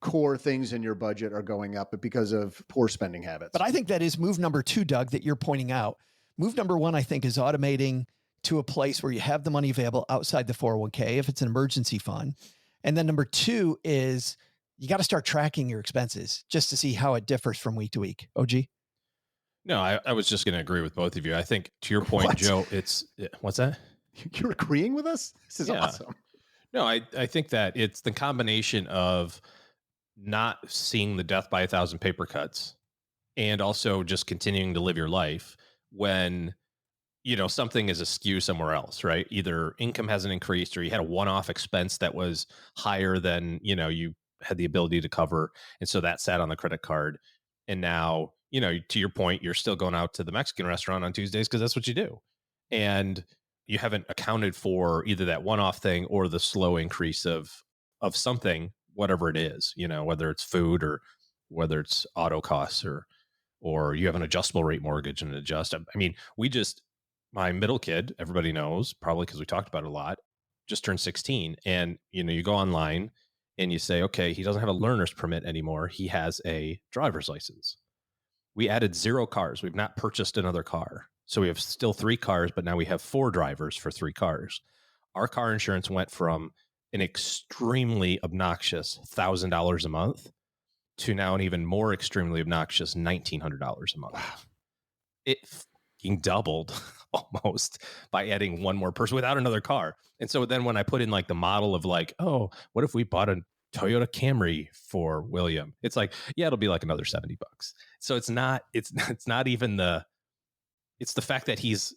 core things in your budget are going up, but because of poor spending habits. But I think that is move number 2, Doug, that you're pointing out. Move number 1, I think, is automating to a place where you have the money available outside the 401k if it's an emergency fund. And then number 2 is you got to start tracking your expenses just to see how it differs from week to week. OG? No, I was just going to agree with both of you. I think to your point, Joe, what's that? You're agreeing with us? This is awesome. No, I think that it's the combination of not seeing the death by 1,000 paper cuts and also just continuing to live your life when, something is askew somewhere else, right? Either income hasn't increased or you had a one-off expense that was higher than, you had the ability to cover. And so that sat on the credit card. And now, to your point, you're still going out to the Mexican restaurant on Tuesdays because that's what you do. And you haven't accounted for either that one-off thing or the slow increase of something, whatever it is, whether it's food or whether it's auto costs or you have an adjustable rate mortgage and adjust. I mean, my middle kid, everybody knows, probably because we talked about it a lot, just turned 16. And, you go online and you say, okay, he doesn't have a learner's permit anymore. He has a driver's license. We added 0 cars. We've not purchased another car. So we have still 3 cars, but now we have 4 drivers for 3 cars. Our car insurance went from an extremely obnoxious $1,000 a month to now an even more extremely obnoxious $1,900 a month. Wow. It fucking doubled almost by adding 1 more person without another car. And so then when I put in like the model of like, oh, what if we bought a Toyota Camry for William? It's like, yeah, it'll be like another $70. So it's not even it's the fact that he's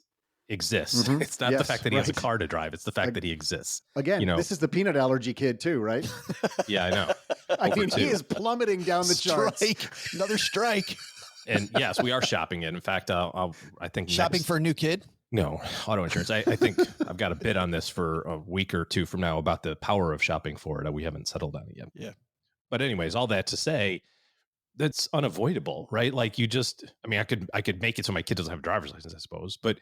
exists. Mm-hmm. It's not the fact that he has a car to drive. It's the fact that he exists. Again, this is the peanut allergy kid too, right? Yeah, I know. I mean, he is plummeting down the charts. Another strike. And yes, we are shopping it. In fact, I think shopping for a new kid. No, auto insurance. I think I've got a bid on this for a week or 2 from now about the power of shopping for it. We haven't settled on it yet. Yeah. But anyways, all that to say, that's unavoidable, right? Like I could make it so my kid doesn't have a driver's license, I suppose. But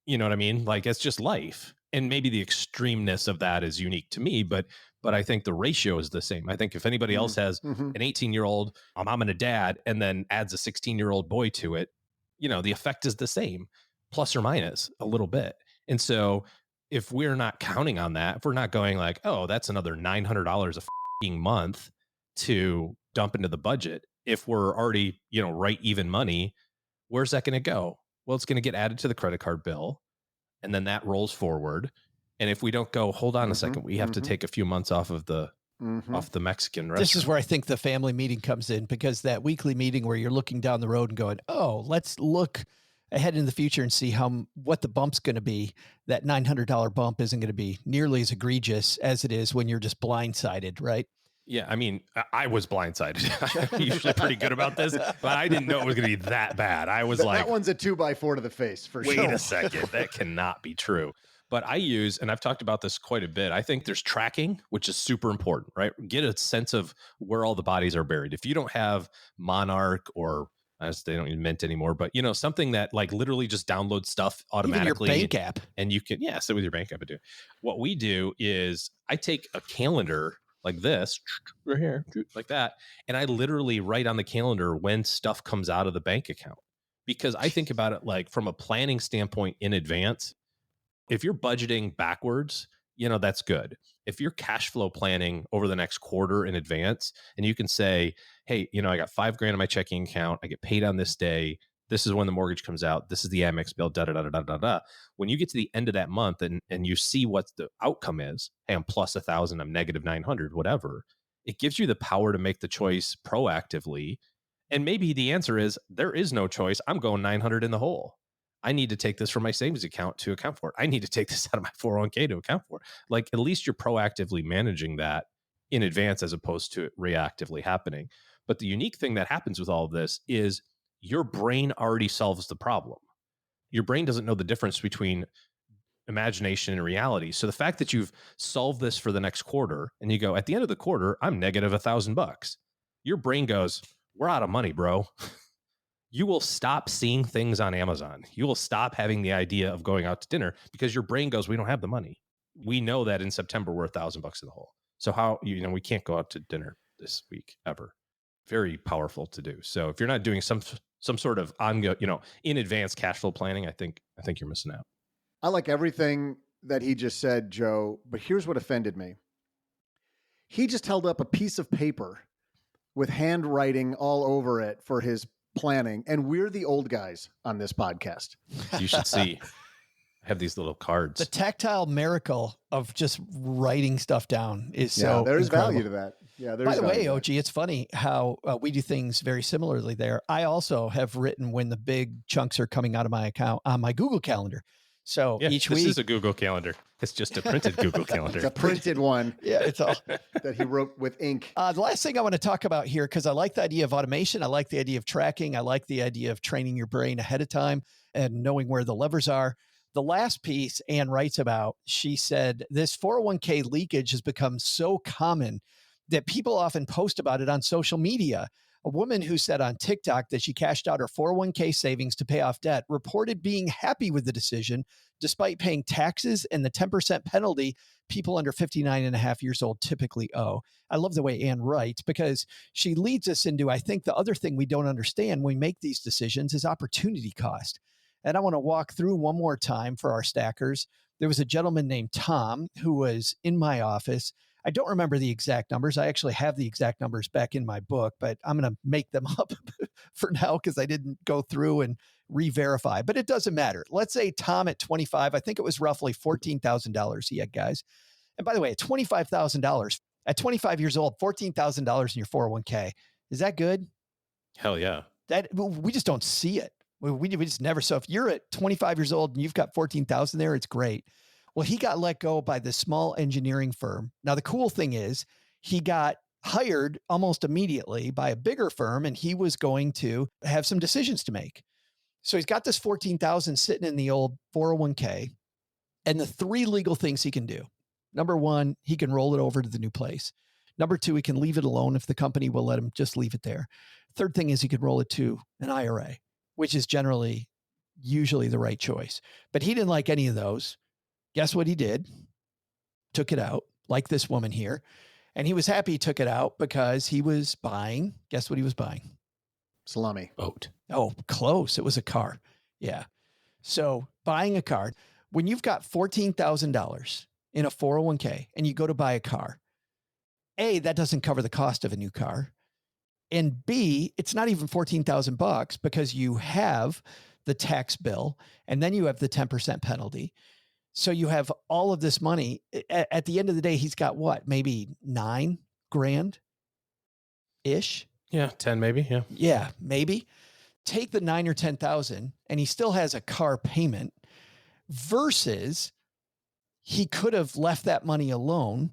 you know what I mean? Like it's just life. And maybe the extremeness of that is unique to me, but I think the ratio is the same. I think if anybody else has an 18-year-old, a mom and a dad, and then adds a 16-year-old boy to it, the effect is the same, plus or minus a little bit. And so if we're not counting on that, if we're not going like, oh, that's another $900 a month to dump into the budget, if we're already, right even money, where's that going to go? Well, it's going to get added to the credit card bill, and then that rolls forward. And if we don't go, hold on a second, we have to take a few months off of the Mexican restaurant. This is where I think the family meeting comes in, because that weekly meeting where you're looking down the road and going, oh, let's look ahead in the future and see what the bump's going to be. That $900 bump isn't going to be nearly as egregious as it is when you're just blindsided, right? Yeah, I mean, I was blindsided. I'm usually pretty good about this, but I didn't know it was going to be that bad. I was like, that one's a 2x4 to the face for sure. Wait a second, that cannot be true. But I use, and I've talked about this quite a bit, I think there's tracking, which is super important, right? Get a sense of where all the bodies are buried. If you don't have Monarch or as they don't even mint anymore, but something that like literally just downloads stuff automatically. Even your bank app. And you can, so with your bank app, I do. What we do is I take a calendar like this, right here, like that, and I literally write on the calendar when stuff comes out of the bank account. Because I think about it like from a planning standpoint in advance. If you're budgeting backwards, that's good. If you're cash flow planning over the next quarter in advance, and you can say, hey, I got $5,000 in my checking account. I get paid on this day. This is when the mortgage comes out. This is the Amex bill, da, da, da, da, da, da. When you get to the end of that month and you see what the outcome is, hey, I'm plus 1,000, I'm negative 900, whatever. It gives you the power to make the choice proactively. And maybe the answer is there is no choice. I'm going 900 in the hole. I need to take this from my savings account to account for it. I need to take this out of my 401k to account for it. Like, at least you're proactively managing that in advance as opposed to it reactively happening. But the unique thing that happens with all of this is your brain already solves the problem. Your brain doesn't know the difference between imagination and reality. So the fact that you've solved this for the next quarter and you go, at the end of the quarter, I'm negative $1,000. Your brain goes, we're out of money, bro. You will stop seeing things on Amazon. You will stop having the idea of going out to dinner because your brain goes, we don't have the money. We know that in September, we're $1,000 in the hole. So how, we can't go out to dinner this week ever. Very powerful to do. So if you're not doing some sort of ongoing, in advance cash flow planning, I think you're missing out. I like everything that he just said, Joe, but here's what offended me. He just held up a piece of paper with handwriting all over it for his planning, and we're the old guys on this podcast. You should see. I have these little cards. The tactile miracle of just writing stuff down is so there's incredible. Value to that. Yeah, there's By the way, value OG, it's funny how we do things very similarly there. I also have written when the big chunks are coming out of my account on my Google Calendar. So each week. This is a Google Calendar. It's just a printed Google Calendar. It's a printed one. Yeah, it's all that he wrote with ink. The last thing I want to talk about here, because I like the idea of automation. I like the idea of tracking. I like the idea of training your brain ahead of time and knowing where the levers are. The last piece Ann writes about, she said, this 401k leakage has become so common that people often post about it on social media. A woman who said on TikTok that she cashed out her 401k savings to pay off debt reported being happy with the decision, despite paying taxes and the 10% penalty people under 59 and a half years old typically owe. I love the way Ann writes because she leads us into, I think, the other thing we don't understand when we make these decisions is opportunity cost. And I want to walk through one more time for our stackers. There was a gentleman named Tom who was in my office. I don't remember the exact numbers. I actually have the exact numbers back in my book, but I'm going to make them up for now because I didn't go through and re-verify. But it doesn't matter. Let's say Tom at 25, I think it was roughly $14,000 he had, guys. And by the way, at $25,000, at 25 years old, $14,000 in your 401k. Is that good? Hell yeah. We just don't see it. We just never. So if you're at 25 years old and you've got 14,000 there, it's great. Well, he got let go by this small engineering firm. Now, the cool thing is he got hired almost immediately by a bigger firm, and he was going to have some decisions to make. So he's got this 14,000 sitting in the old 401k, and the three legal things he can do. Number one, he can roll it over to the new place. Number two, he can leave it alone if the company will let him just leave it there. Third thing is he could roll it to an IRA, which is usually the right choice. But he didn't like any of those. Guess what he did? Took it out, like this woman here. And he was happy he took it out because he was buying. Guess what he was buying? Salami. Boat. Oh, close. It was a car. Yeah. So buying a car, when you've got $14,000 in a 401k and you go to buy a car, A, that doesn't cover the cost of a new car. And B, it's not even $14,000 because you have the tax bill and then you have the 10% penalty. So you have all of this money. At the end of the day, he's got what? Maybe $9,000-ish? Yeah, 10 maybe. Yeah. Yeah, maybe. Take the 9 or 10,000 and he still has a car payment versus he could have left that money alone.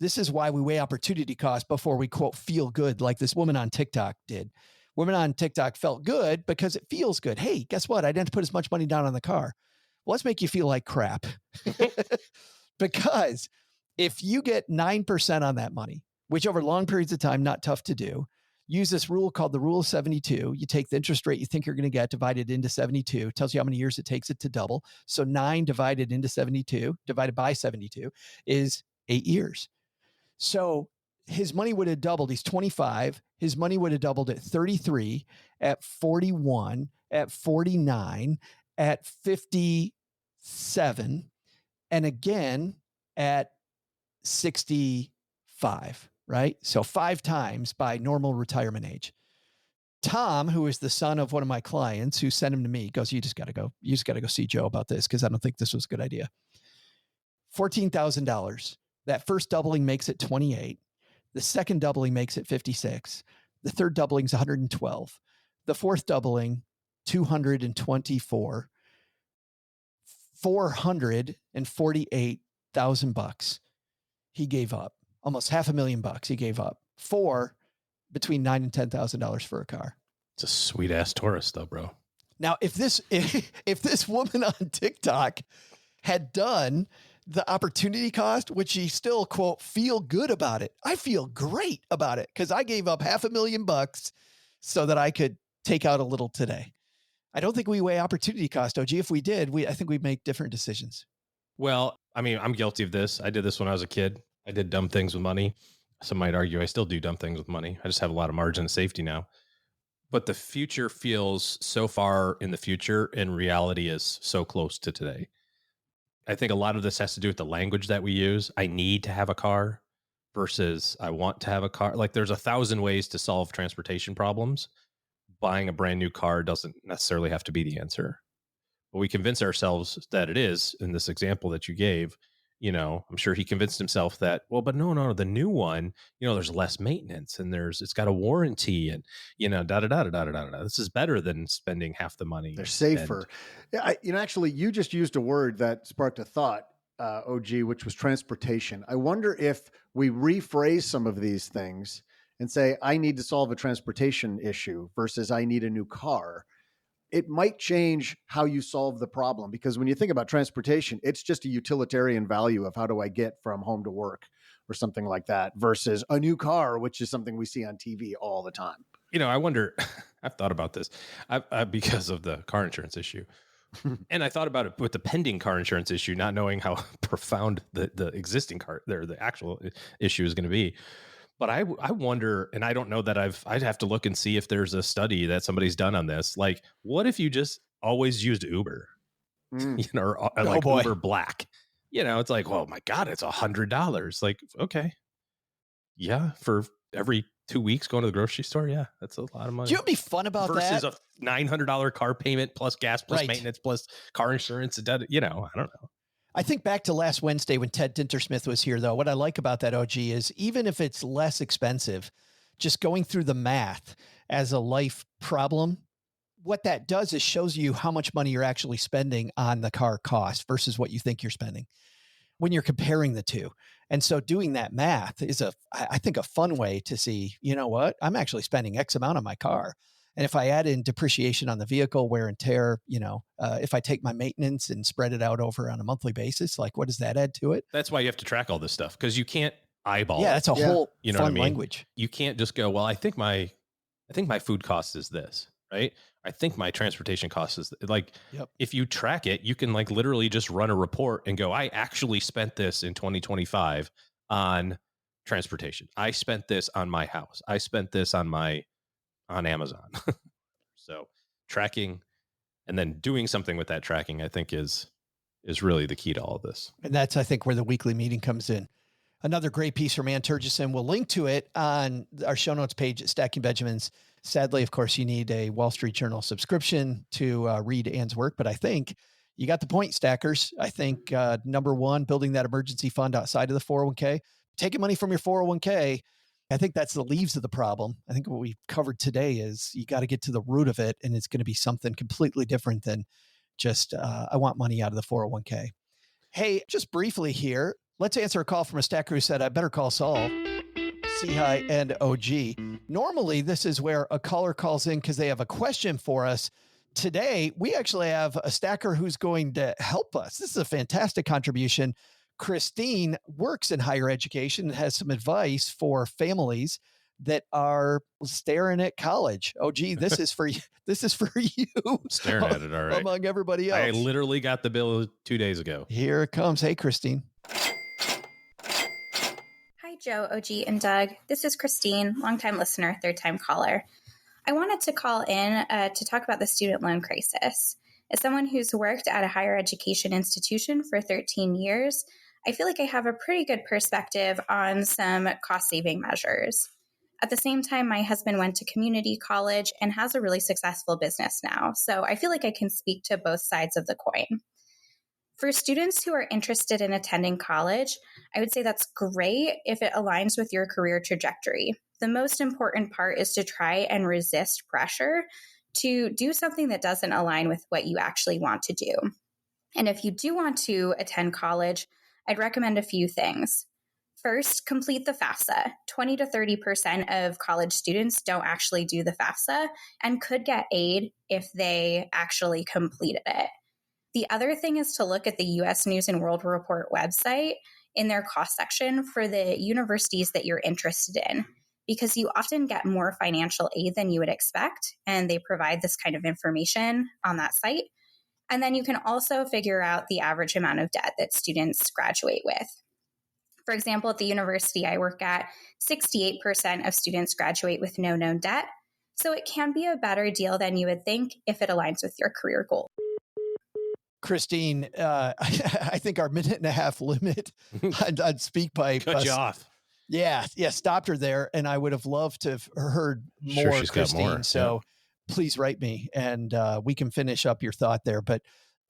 This is why we weigh opportunity cost before we, quote, feel good, like this woman on TikTok did. Women on TikTok felt good because it feels good. Hey, guess what? I didn't have to put as much money down on the car. Well, let's make you feel like crap. Because if you get 9% on that money, which over long periods of time, not tough to do, use this rule called the rule of 72. You take the interest rate you think you're going to get, divide it into 72, tells you how many years it takes it to double. So 9 divided into 72, divided by 72 is 8 years. So his money would have doubled. He's 25. His money would have doubled at 33, at 41, at 49, at 57, and again at 65, right? So 5 times by normal retirement age. Tom, who is the son of one of my clients who sent him to me, goes, you just got to go see Joe about this because I don't think this was a good idea. $14,000. That first doubling makes it 28. The second doubling makes it 56. The third doubling is 112. The fourth doubling, 224. $448,000 he gave up. Almost $500,000 he gave up for between $9,000 and $10,000 for a car. It's a sweet ass Taurus though, bro. Now, if this woman on TikTok had done the opportunity cost, would she still, quote, feel good about it? I feel great about it because I gave up $500,000 so that I could take out a little today. I don't think we weigh opportunity cost, OG. If we did, I think we'd make different decisions. Well, I mean, I'm guilty of this. I did this when I was a kid. I did dumb things with money. Some might argue I still do dumb things with money. I just have a lot of margin of safety now. But the future feels so far in the future, and reality is so close to today. I think a lot of this has to do with the language that we use. I need to have a car versus I want to have a car. Like there's 1,000 ways to solve transportation problems. Buying a brand new car doesn't necessarily have to be the answer. But we convince ourselves that it is. In this example that you gave, I'm sure he convinced himself that, well, but no, the new one, there's less maintenance and it's got a warranty and, This is better than spending half the money. They're safer. Actually, you just used a word that sparked a thought, OG, which was transportation. I wonder if we rephrase some of these things and say, I need to solve a transportation issue versus I need a new car. It might change how you solve the problem, because when you think about transportation, it's just a utilitarian value of how do I get from home to work or something like that versus a new car, which is something we see on TV all the time. I wonder, I've thought about this because of the car insurance issue. And I thought about it with the pending car insurance issue, not knowing how profound the existing the actual issue is going to be. But I wonder, and I don't know that I'd have to look and see if there's a study that somebody's done on this. Like, what if you just always used Uber, or like Uber Black? It's like, well, my God, it's $100. Like, okay, yeah, for every 2 weeks going to the grocery store, yeah, that's a lot of money. Do you know what'd be fun about versus that? Versus a $900 car payment plus gas plus maintenance plus car insurance. I don't know. I think back to last Wednesday when Ted Dintersmith was here, though. What I like about that, OG, is even if it's less expensive, just going through the math as a life problem, what that does is shows you how much money you're actually spending on the car cost versus what you think you're spending when you're comparing the two. And so doing that math is I think a fun way to see, what, I'm actually spending X amount on my car. And if I add in depreciation on the vehicle, wear and tear, if I take my maintenance and spread it out over on a monthly basis, like what does that add to it? That's why you have to track all this stuff, because you can't eyeball. Yeah, that's a whole fun language. You can't just go, well, I think my food cost is this, right? I think my transportation cost is like, if you track it, you can like literally just run a report and go, I actually spent this in 2025 on transportation. I spent this on my house. I spent this on Amazon. So tracking and then doing something with that tracking, I think is really the key to all of this. And that's, I think, where the weekly meeting comes in. Another great piece from Ann Turgison. We'll link to it on our show notes page at Stacking Benjamins. Sadly, of course, you need a Wall Street Journal subscription to read Ann's work, but I think you got the point, stackers. I think number one, building that emergency fund outside of the 401k, taking money from your 401k. I think that's the leaves of the problem. I think what we covered today is you got to get to the root of it, and it's going to be something completely different than just I want money out of the 401k. Hey, just briefly here, Let's answer a call from a stacker who said, I better call Saul-Sehy and OG. Normally, this is where a caller calls in because they have a question for us. Today, we actually have a stacker who's going to help us. This is a fantastic contribution. Christine works in higher education and has some advice for families that are staring at college. Oh, gee, this is for you. This is for you. Staring at it, all right. Among everybody else. I literally got the bill 2 days ago. Here it comes. Hey, Christine. Hi, Joe, OG, and Doug. This is Christine, longtime listener, third-time caller. I wanted to call in to talk about the student loan crisis. As someone who's worked at a higher education institution for 13 years, I feel like I have a pretty good perspective on some cost-saving measures. At the same time, my husband went to community college and has a really successful business now, so I feel like I can speak to both sides of the coin. For students who are interested in attending college, I would say that's great if it aligns with your career trajectory. The most important part is to try and resist pressure to do something that doesn't align with what you actually want to do. And if you do want to attend college, I'd recommend a few things. First, complete the FAFSA. 20 to 30% of college students don't actually do the FAFSA and could get aid if they actually completed it. The other thing is to look at the U.S. News and World Report website in their cost section for the universities that you're interested in, because you often get more financial aid than you would expect, and they provide this kind of information on that site. And then you can also figure out the average amount of debt that students graduate with. For example, at the university I work at, 68% of students graduate with no known debt. So it can be a better deal than you would think if it aligns with your career goal. Christine, I think our minute and a half limit on SpeakPipe Cut you off. Yeah, stopped her there, and I would have loved to have heard more, Sure, she's Christine. got more. So please write me, and we can finish up your thought there. But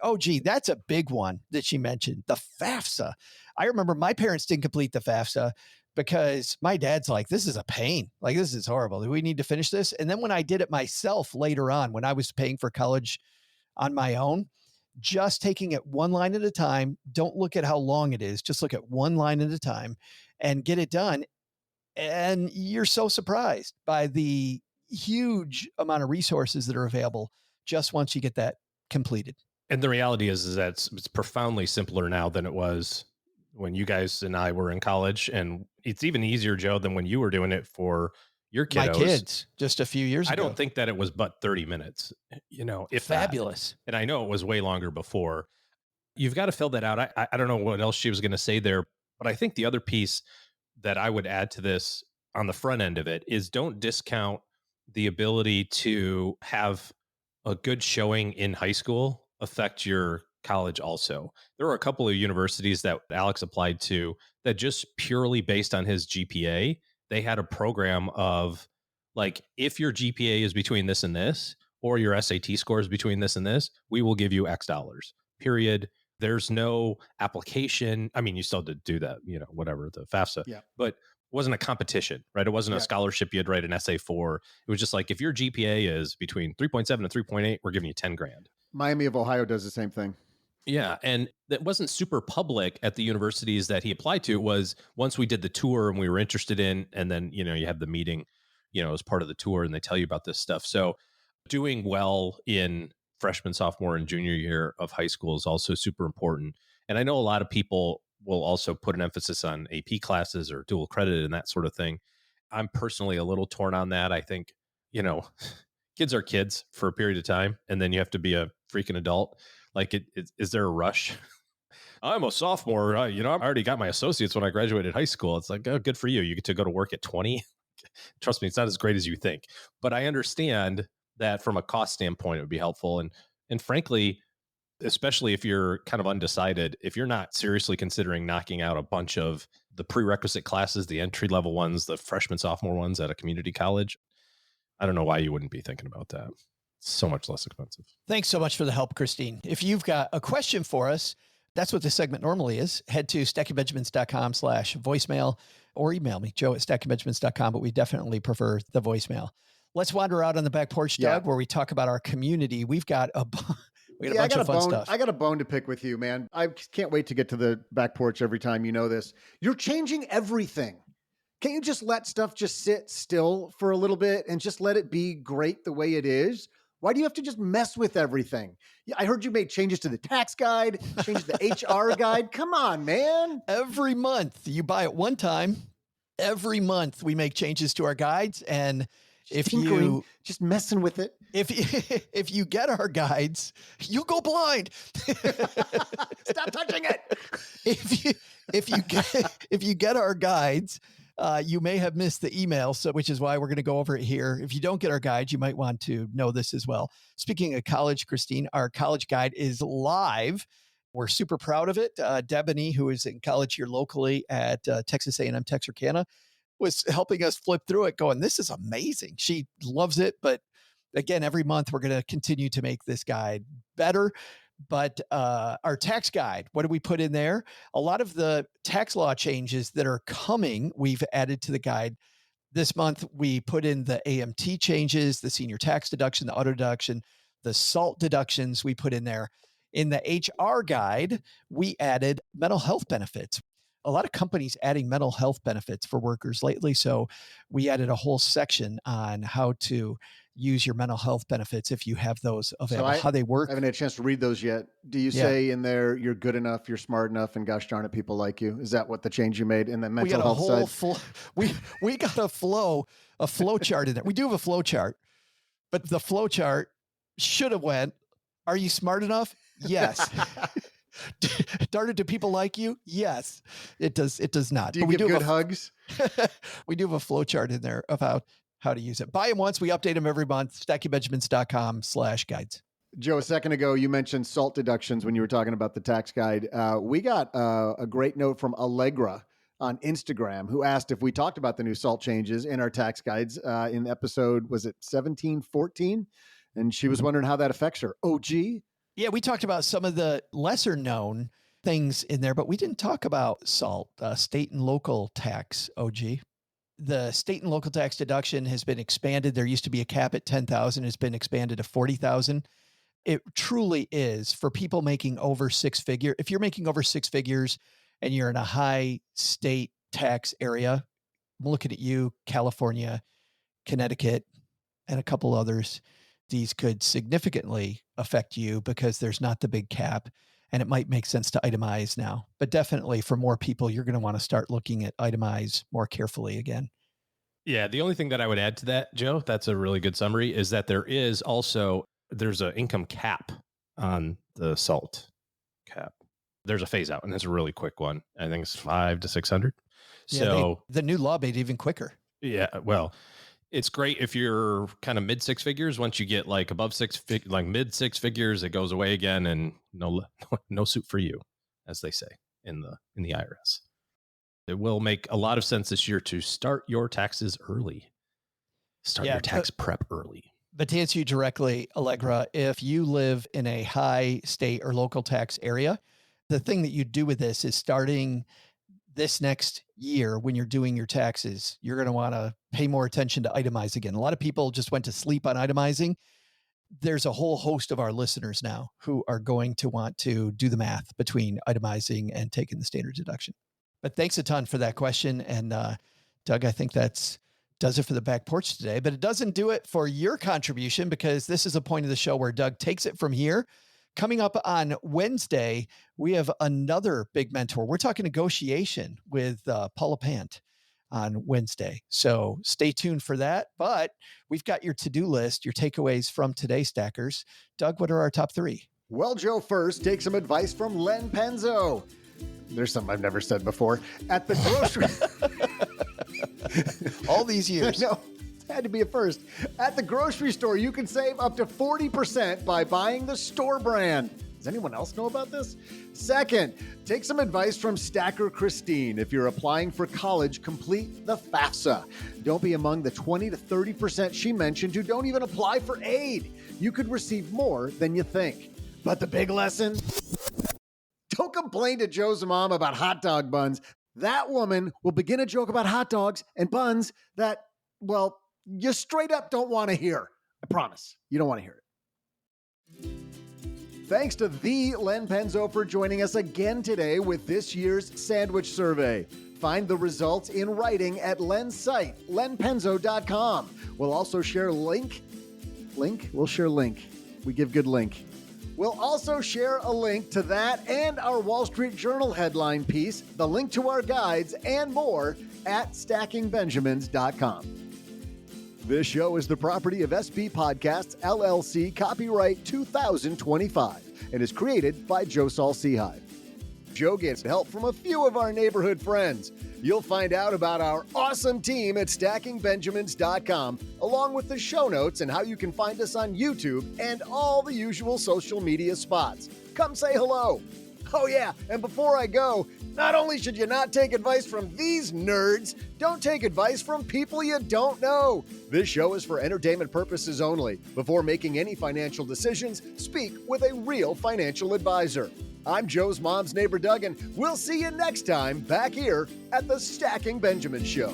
oh, gee, that's a big one that she mentioned, the FAFSA. I remember my parents didn't complete the FAFSA because my dad's like, this is a pain. Like, this is horrible. Do we need to finish this? And then when I did it myself later on, when I was paying for college on my own, just taking it one line at a time, don't look at how long it is, just look at one line at a time and get it done. And you're so surprised by the huge amount of resources that are available just once you get that completed. And the reality is that it's profoundly simpler now than it was when you guys and I were in college. And it's even easier, Joe, than when you were doing it for your kiddos. My kids, just a few years ago. I don't think that it was but 30 minutes, if fabulous. That. And I know it was way longer before. You've got to fill that out. I don't know what else she was going to say there, but I think the other piece that I would add to this on the front end of it is don't discount the ability to have a good showing in high school affect your college also. There were a couple of universities that Alex applied to that just purely based on his GPA, they had a program of like, if your GPA is between this and this, or your SAT score is between this and this, we will give you X dollars, period. There's no application. I mean, you still did do that, whatever, the FAFSA, but it wasn't a competition, right? It wasn't a scholarship you had to write an essay for. It was just like, if your GPA is between 3.7 and 3.8, we're giving you 10 grand. Miami of Ohio does the same thing. Yeah. And that wasn't super public at the universities that he applied to. It was once we did the tour and we were interested in, and then, you have the meeting, as part of the tour and they tell you about this stuff. So doing well in freshman, sophomore, and junior year of high school is also super important. And I know a lot of people will also put an emphasis on AP classes or dual credit and that sort of thing. I'm personally a little torn on that. I think, kids are kids for a period of time, and then you have to be a freaking adult. Like, is there a rush? I'm a sophomore. I already got my associates when I graduated high school. It's like, oh, good for you. You get to go to work at 20. Trust me, it's not as great as you think. But I understand that from a cost standpoint, it would be helpful. And frankly, especially if you're kind of undecided, if you're not seriously considering knocking out a bunch of the prerequisite classes, the entry level ones, the freshman, sophomore ones at a community college, I don't know why you wouldn't be thinking about that. It's so much less expensive. Thanks so much for the help, Christine. If you've got a question for us, that's what this segment normally is. Head to stackingbenjamins.com/voicemail or email me, joe@stackingbenjamins.com, but we definitely prefer the voicemail. Let's wander out on the back porch, Doug, where we talk about our community. We've got We got a bunch of fun stuff. I got a bone to pick with you, man. I can't wait to get to the back porch every time. You know this. You're changing everything. Can't you just let stuff just sit still for a little bit and just let it be great the way it is? Why do you have to just mess with everything? Yeah, I heard you made changes to the tax guide, changed the HR guide. Come on, man. Every month you buy it one time. Every month we make changes to our guides. And if you just messing with it, if you get our guides, you'll go blind. Stop touching it. If you get our guides, you may have missed the email, which is why we're going to go over it here. If you don't get our guide, you might want to know this as well. Speaking of college, Christine, our college guide is live. We're super proud of it. Debony, who is in college here locally at Texas A&M Texarkana, was helping us flip through it going, this is amazing. She loves it. But again, every month we're going to continue to make this guide better. But our tax guide, what do we put in there? A lot of the tax law changes that are coming, we've added to the guide. This month, we put in the AMT changes, the senior tax deduction, the auto deduction, the SALT deductions we put in there. In the HR guide, we added mental health benefits. A lot of companies adding mental health benefits for workers lately. So we added a whole section on how to use your mental health benefits if you have those available, how they work. I haven't had a chance to read those yet. Do you say in there, you're good enough, you're smart enough, and gosh darn it, people like you? Is that what the change you made in the mental health side? We got a flow chart in there. We do have a flow chart, but the flow chart should have went, are you smart enough? Yes. Darn it, do people like you? Yes. It does not. Do you give good hugs? We do have a flow chart in there of how to use it. Buy them once. We update them every month. StackyBenjamins.com/guides. Joe, a second ago, you mentioned SALT deductions when you were talking about the tax guide. We got a great note from Allegra on Instagram who asked if we talked about the new SALT changes in our tax guides in episode, was it 1714? And she was wondering how that affects her. OG? Yeah, we talked about some of the lesser known things in there, but we didn't talk about SALT, state and local tax, OG. The state and local tax deduction has been expanded. There used to be a cap at 10,000. It's been expanded to 40,000. It truly is for people making over six figure. If you're making over six figures and you're in a high state tax area, I'm looking at you, California, Connecticut, and a couple others. These could significantly affect you because there's not the big cap, and it might make sense to itemize now. But definitely for more people, you're going to want to start looking at itemize more carefully again. Yeah, the only thing that I would add to that, Joe, that's a really good summary, is that there's an income cap on the SALT cap. There's a phase out, and it's a really quick one. I think it's 500 to 600. So the new law made it even quicker. Yeah, well, it's great if you're kind of mid six figures. Once you get like above mid six figures, it goes away again, and no suit for you, as they say in the IRS. It will make a lot of sense this year to start your taxes early. Start your tax prep early. But to answer you directly, Allegra, if you live in a high state or local tax area, the thing that you do with this is starting this next year when you're doing your taxes, you're going to want to pay more attention to itemize again. A lot of people just went to sleep on itemizing. There's a whole host of our listeners now who are going to want to do the math between itemizing and taking the standard deduction. But thanks a ton for that question. And Doug, I think does it for the back porch today, but it doesn't do it for your contribution because this is a point of the show where Doug takes it from here. Coming up on Wednesday, we have another big mentor. We're talking negotiation with Paula Pant on Wednesday. So stay tuned for that. But we've got your to-do list, your takeaways from today, Stackers. Doug, what are our top three? Well, Joe, first, take some advice from Len Penzo. There's something I've never said before. At the grocery... All these years. No, it had to be a first. At the grocery store, you can save up to 40% by buying the store brand. Does anyone else know about this? Second, take some advice from Stacker Christine. If you're applying for college, complete the FAFSA. Don't be among the 20 to 30% she mentioned who don't even apply for aid. You could receive more than you think. But the big lesson? Don't complain to Joe's mom about hot dog buns. That woman will begin a joke about hot dogs and buns that, well, you straight up don't want to hear. I promise. You don't want to hear it. Thanks to the Len Penzo for joining us again today with this year's sandwich survey. Find the results in writing at Len's site, lenpenzo.com. We'll also share link. We'll share link. We give good link. We'll also share a link to that and our Wall Street Journal headline piece, the link to our guides, and more at stackingbenjamins.com. This show is the property of SB Podcasts, LLC, copyright 2025, and is created by Joe Saul-Sehy. Joe gets help from a few of our neighborhood friends. You'll find out about our awesome team at stackingbenjamins.com, along with the show notes and how you can find us on YouTube and all the usual social media spots. Come say hello. Oh yeah, and before I go, not only should you not take advice from these nerds, don't take advice from people you don't know. This show is for entertainment purposes only. Before making any financial decisions, speak with a real financial advisor. I'm Joe's mom's neighbor, Doug, and we'll see you next time back here at the Stacking Benjamin Show.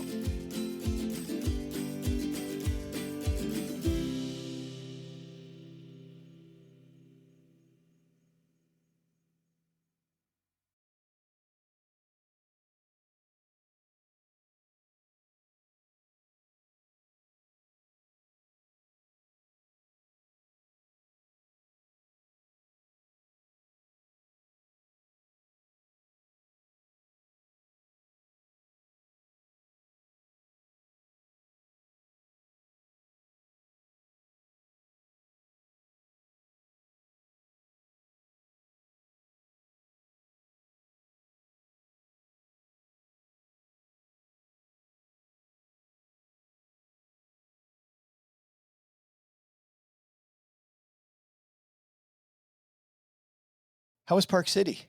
How is Park City?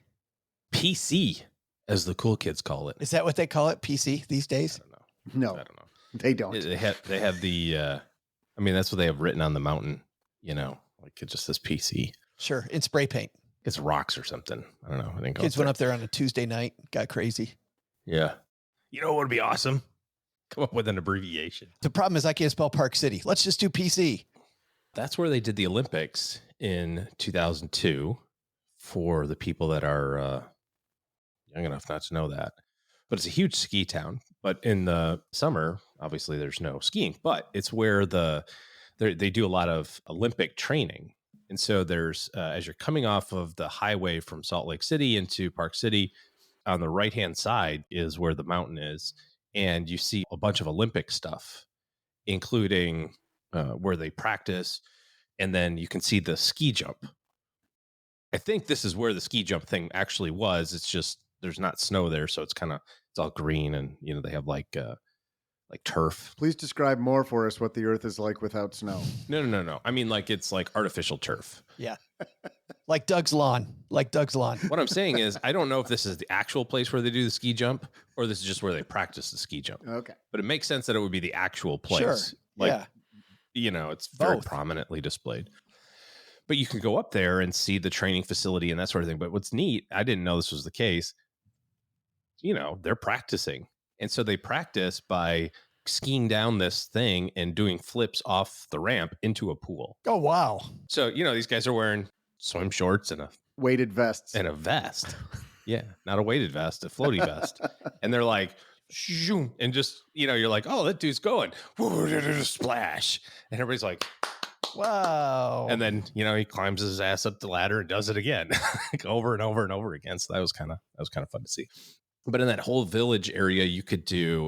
PC, as the cool kids call it. Is that what they call it? PC these days? I don't know. No, I don't know. They don't. They have the, I mean, that's what they have written on the mountain, you know, like it just says PC. Sure. In spray paint. It's rocks or something. I don't know. I think Kids went up there on a Tuesday night, got crazy. Yeah. You know what would be awesome? Come up with an abbreviation. The problem is I can't spell Park City. Let's just do PC. That's where they did the Olympics in 2002 for the people that are young enough not to know that. But it's a huge ski town. But in the summer, obviously there's no skiing, but it's where they do a lot of Olympic training. And so there's, as you're coming off of the highway from Salt Lake City into Park City, on the right-hand side is where the mountain is. And you see a bunch of Olympic stuff, including where they practice. And then you can see the ski jump. I think this is where the ski jump thing actually was. It's just, there's not snow there. So it's all green and, you know, they have like turf. Please describe more for us what the earth is like without snow. No. I mean, like, it's like artificial turf. Yeah. Like Doug's lawn. What I'm saying is, I don't know if this is the actual place where they do the ski jump or this is just where they practice the ski jump. Okay. But it makes sense that it would be the actual place. Sure. Like, yeah. You know, it's very Both. prominently displayed. But you can go up there and see the training facility and that sort of thing. But what's neat, I didn't know this was the case. You know, they're practicing. And so they practice by skiing down this thing and doing flips off the ramp into a pool. Oh, wow. So, you know, these guys are wearing swim shorts and a weighted vests and a vest. Yeah. Not a weighted vest, a floaty vest. And they're like, shoom, and just, you know, you're like, oh, that dude's going splash. And everybody's like, wow. And then, you know, he climbs his ass up the ladder and does it again over and over and over again. So that was kind of fun to see. But in that whole village area,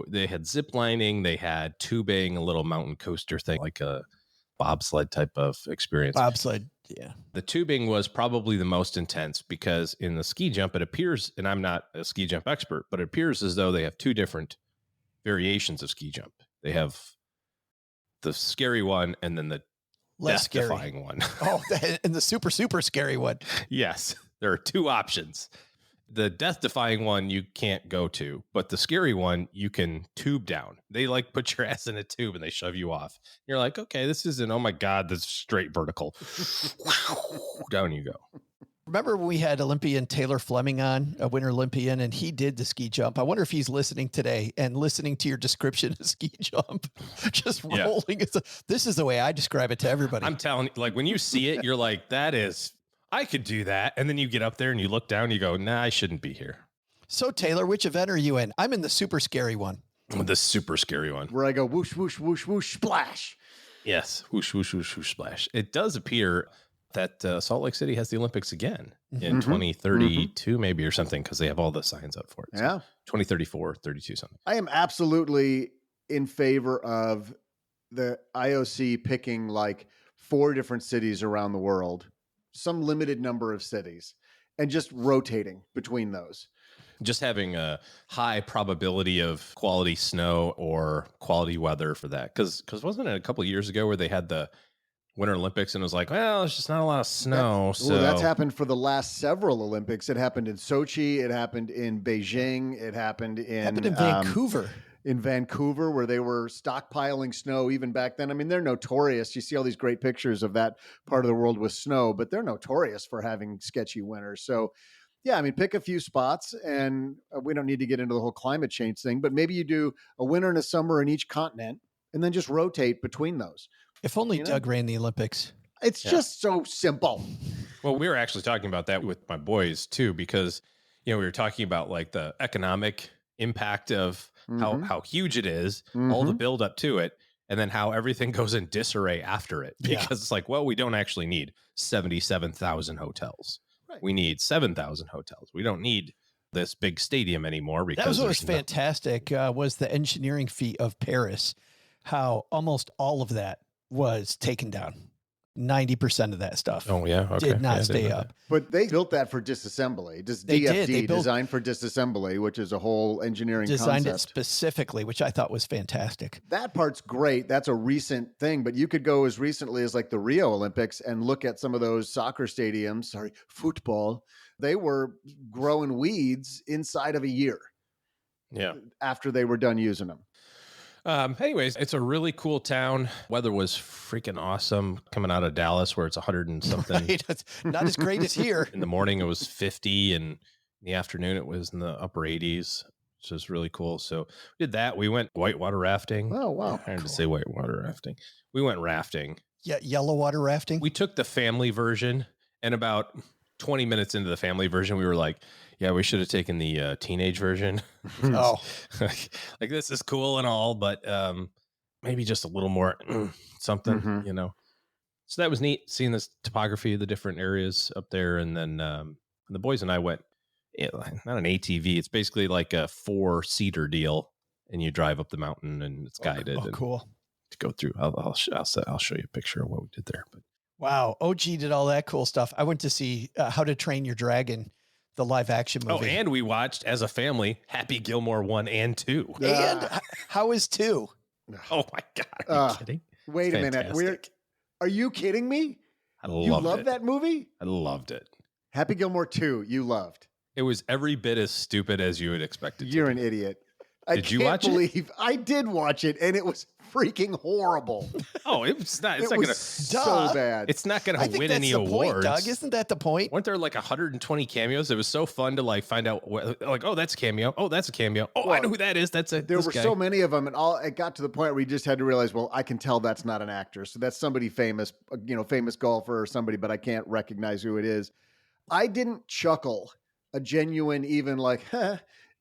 they had zip lining, they had tubing, a little mountain coaster thing, like a bobsled type of experience. Bobsled, yeah. The tubing was probably the most intense because in the ski jump, it appears, and I'm not a ski jump expert, but it appears as though they have two different variations of ski jump. They have the scary one and then the less death-defying one. Oh, and the super, super scary one. Yes, there are two options. The death-defying one you can't go to, but the scary one you can tube down. They like put your ass in a tube and they shove you off. You're like, okay, this isn't, oh my God, this is straight vertical. Down you go. Remember when we had Olympian Taylor Fleming on, a Winter Olympian, and he did the ski jump? I wonder if he's listening today and listening to your description of ski jump, just rolling. This is the way I describe it to everybody. I'm telling you, like when you see it, you're like, that is I could do that. And then you get up there and you look down and you go, nah, I shouldn't be here. So, Taylor, which event are you in? I'm in the super scary one. The super scary one. Where I go whoosh, whoosh, whoosh, whoosh, splash. Yes. Whoosh, whoosh, whoosh, whoosh, splash. It does appear that Salt Lake City has the Olympics again in 2032 maybe or something, because they have all the signs up for it. So Yeah. 2034, 32 something. I am absolutely in favor of the IOC picking like 4 different cities around the world, some limited number of cities, and just rotating between those. Just having a high probability of quality snow or quality weather for that. Because wasn't it a couple of years ago where they had the Winter Olympics and it was like, well, it's just not a lot of snow. That's happened for the last several Olympics. It happened in Sochi. It happened in Beijing. It happened in Vancouver. In Vancouver, where they were stockpiling snow even back then. I mean, they're notorious. You see all these great pictures of that part of the world with snow, but they're notorious for having sketchy winters. So, yeah, I mean, pick a few spots, and we don't need to get into the whole climate change thing, but maybe you do a winter and a summer in each continent and then just rotate between those. If only Doug ran the Olympics. It's just so simple. Well, we were actually talking about that with my boys too, because, we were talking about like the economic impact of how huge it is, all the build up to it, and then how everything goes in disarray after it. Because it's like, well, we don't actually need 77,000 hotels. Right. We need 7,000 hotels. We don't need this big stadium anymore. Because that was what was fantastic, was the engineering feat of Paris, how almost all of that was taken down. 90% of that stuff did not stay up. But they built that for disassembly. DFD, Design for Disassembly, which is a whole engineering designed concept. It specifically, which I thought was fantastic. That part's great. That's a recent thing, but you could go as recently as like the Rio Olympics and look at some of those soccer stadiums, football. They were growing weeds inside of a year. Yeah. After they were done using them. Anyways, it's a really cool town. Weather was freaking awesome coming out of Dallas, where it's 100 and something. Right. It's not as great as here. In the morning, it was 50, and in the afternoon, it was in the upper 80s, which was really cool. So we did that. We went whitewater rafting. Oh, wow. I had to say whitewater rafting. We went rafting. Yeah, yellow water rafting. We took the family version, and about 20 minutes into the family version, we were like, yeah, we should have taken the teenage version. Oh, like this is cool and all, but maybe just a little more something, So that was neat, seeing this topography of the different areas up there. And then the boys and I went, not an ATV. It's basically like a 4-seater deal, and you drive up the mountain, and it's guided. Oh, cool. To go through, I'll show you a picture of what we did there. But wow, OG did all that cool stuff. I went to see How to Train Your Dragon, the live action movie. Oh, and we watched as a family Happy Gilmore 1 and 2. And how is 2? Oh my God. Are you kidding? Wait a minute. Are you kidding me? You loved that movie? I loved it. Happy Gilmore 2, you loved. It was every bit as stupid as you would expect it to be. You're an idiot. Did you watch it? I did watch it, and it was freaking horrible. Oh, it's not. It's it not was gonna so bad. It's not gonna win any awards. Point, Doug, isn't that the point? Weren't there like 120 cameos? It was so fun to like find out. Oh, that's a cameo. Oh, that's a cameo. Oh, I know who that is. There were so many of them, and it got to the point where we just had to realize, well, I can tell that's not an actor, so that's somebody famous, famous golfer or somebody, but I can't recognize who it is. I didn't chuckle a genuine, even like,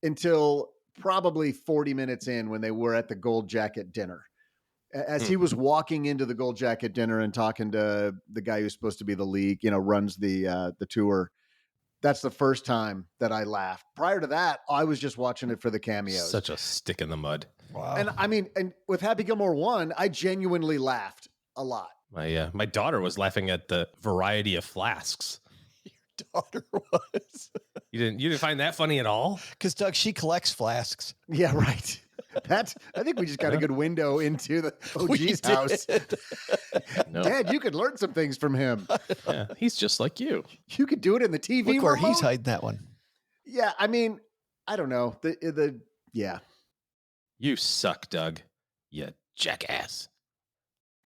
until probably 40 minutes in when they were at the Gold Jacket dinner. As he was walking into the Gold Jacket dinner and talking to the guy who's supposed to be the league, runs the tour. That's the first time that I laughed. Prior to that, I was just watching it for the cameos. Such a stick in the mud. Wow. And I mean, and with Happy Gilmore 1, I genuinely laughed a lot. My daughter was laughing at the variety of flasks. Daughter was. You didn't find that funny at all? Because Doug, she collects flasks. Yeah, right. I think we just got a good window into the OG's house. No. Dad, you could learn some things from him. Yeah, he's just like you. You could do it in the TV Look where remote. he's hiding that one. Yeah, I mean, I don't know. Yeah. You suck, Doug. You jackass.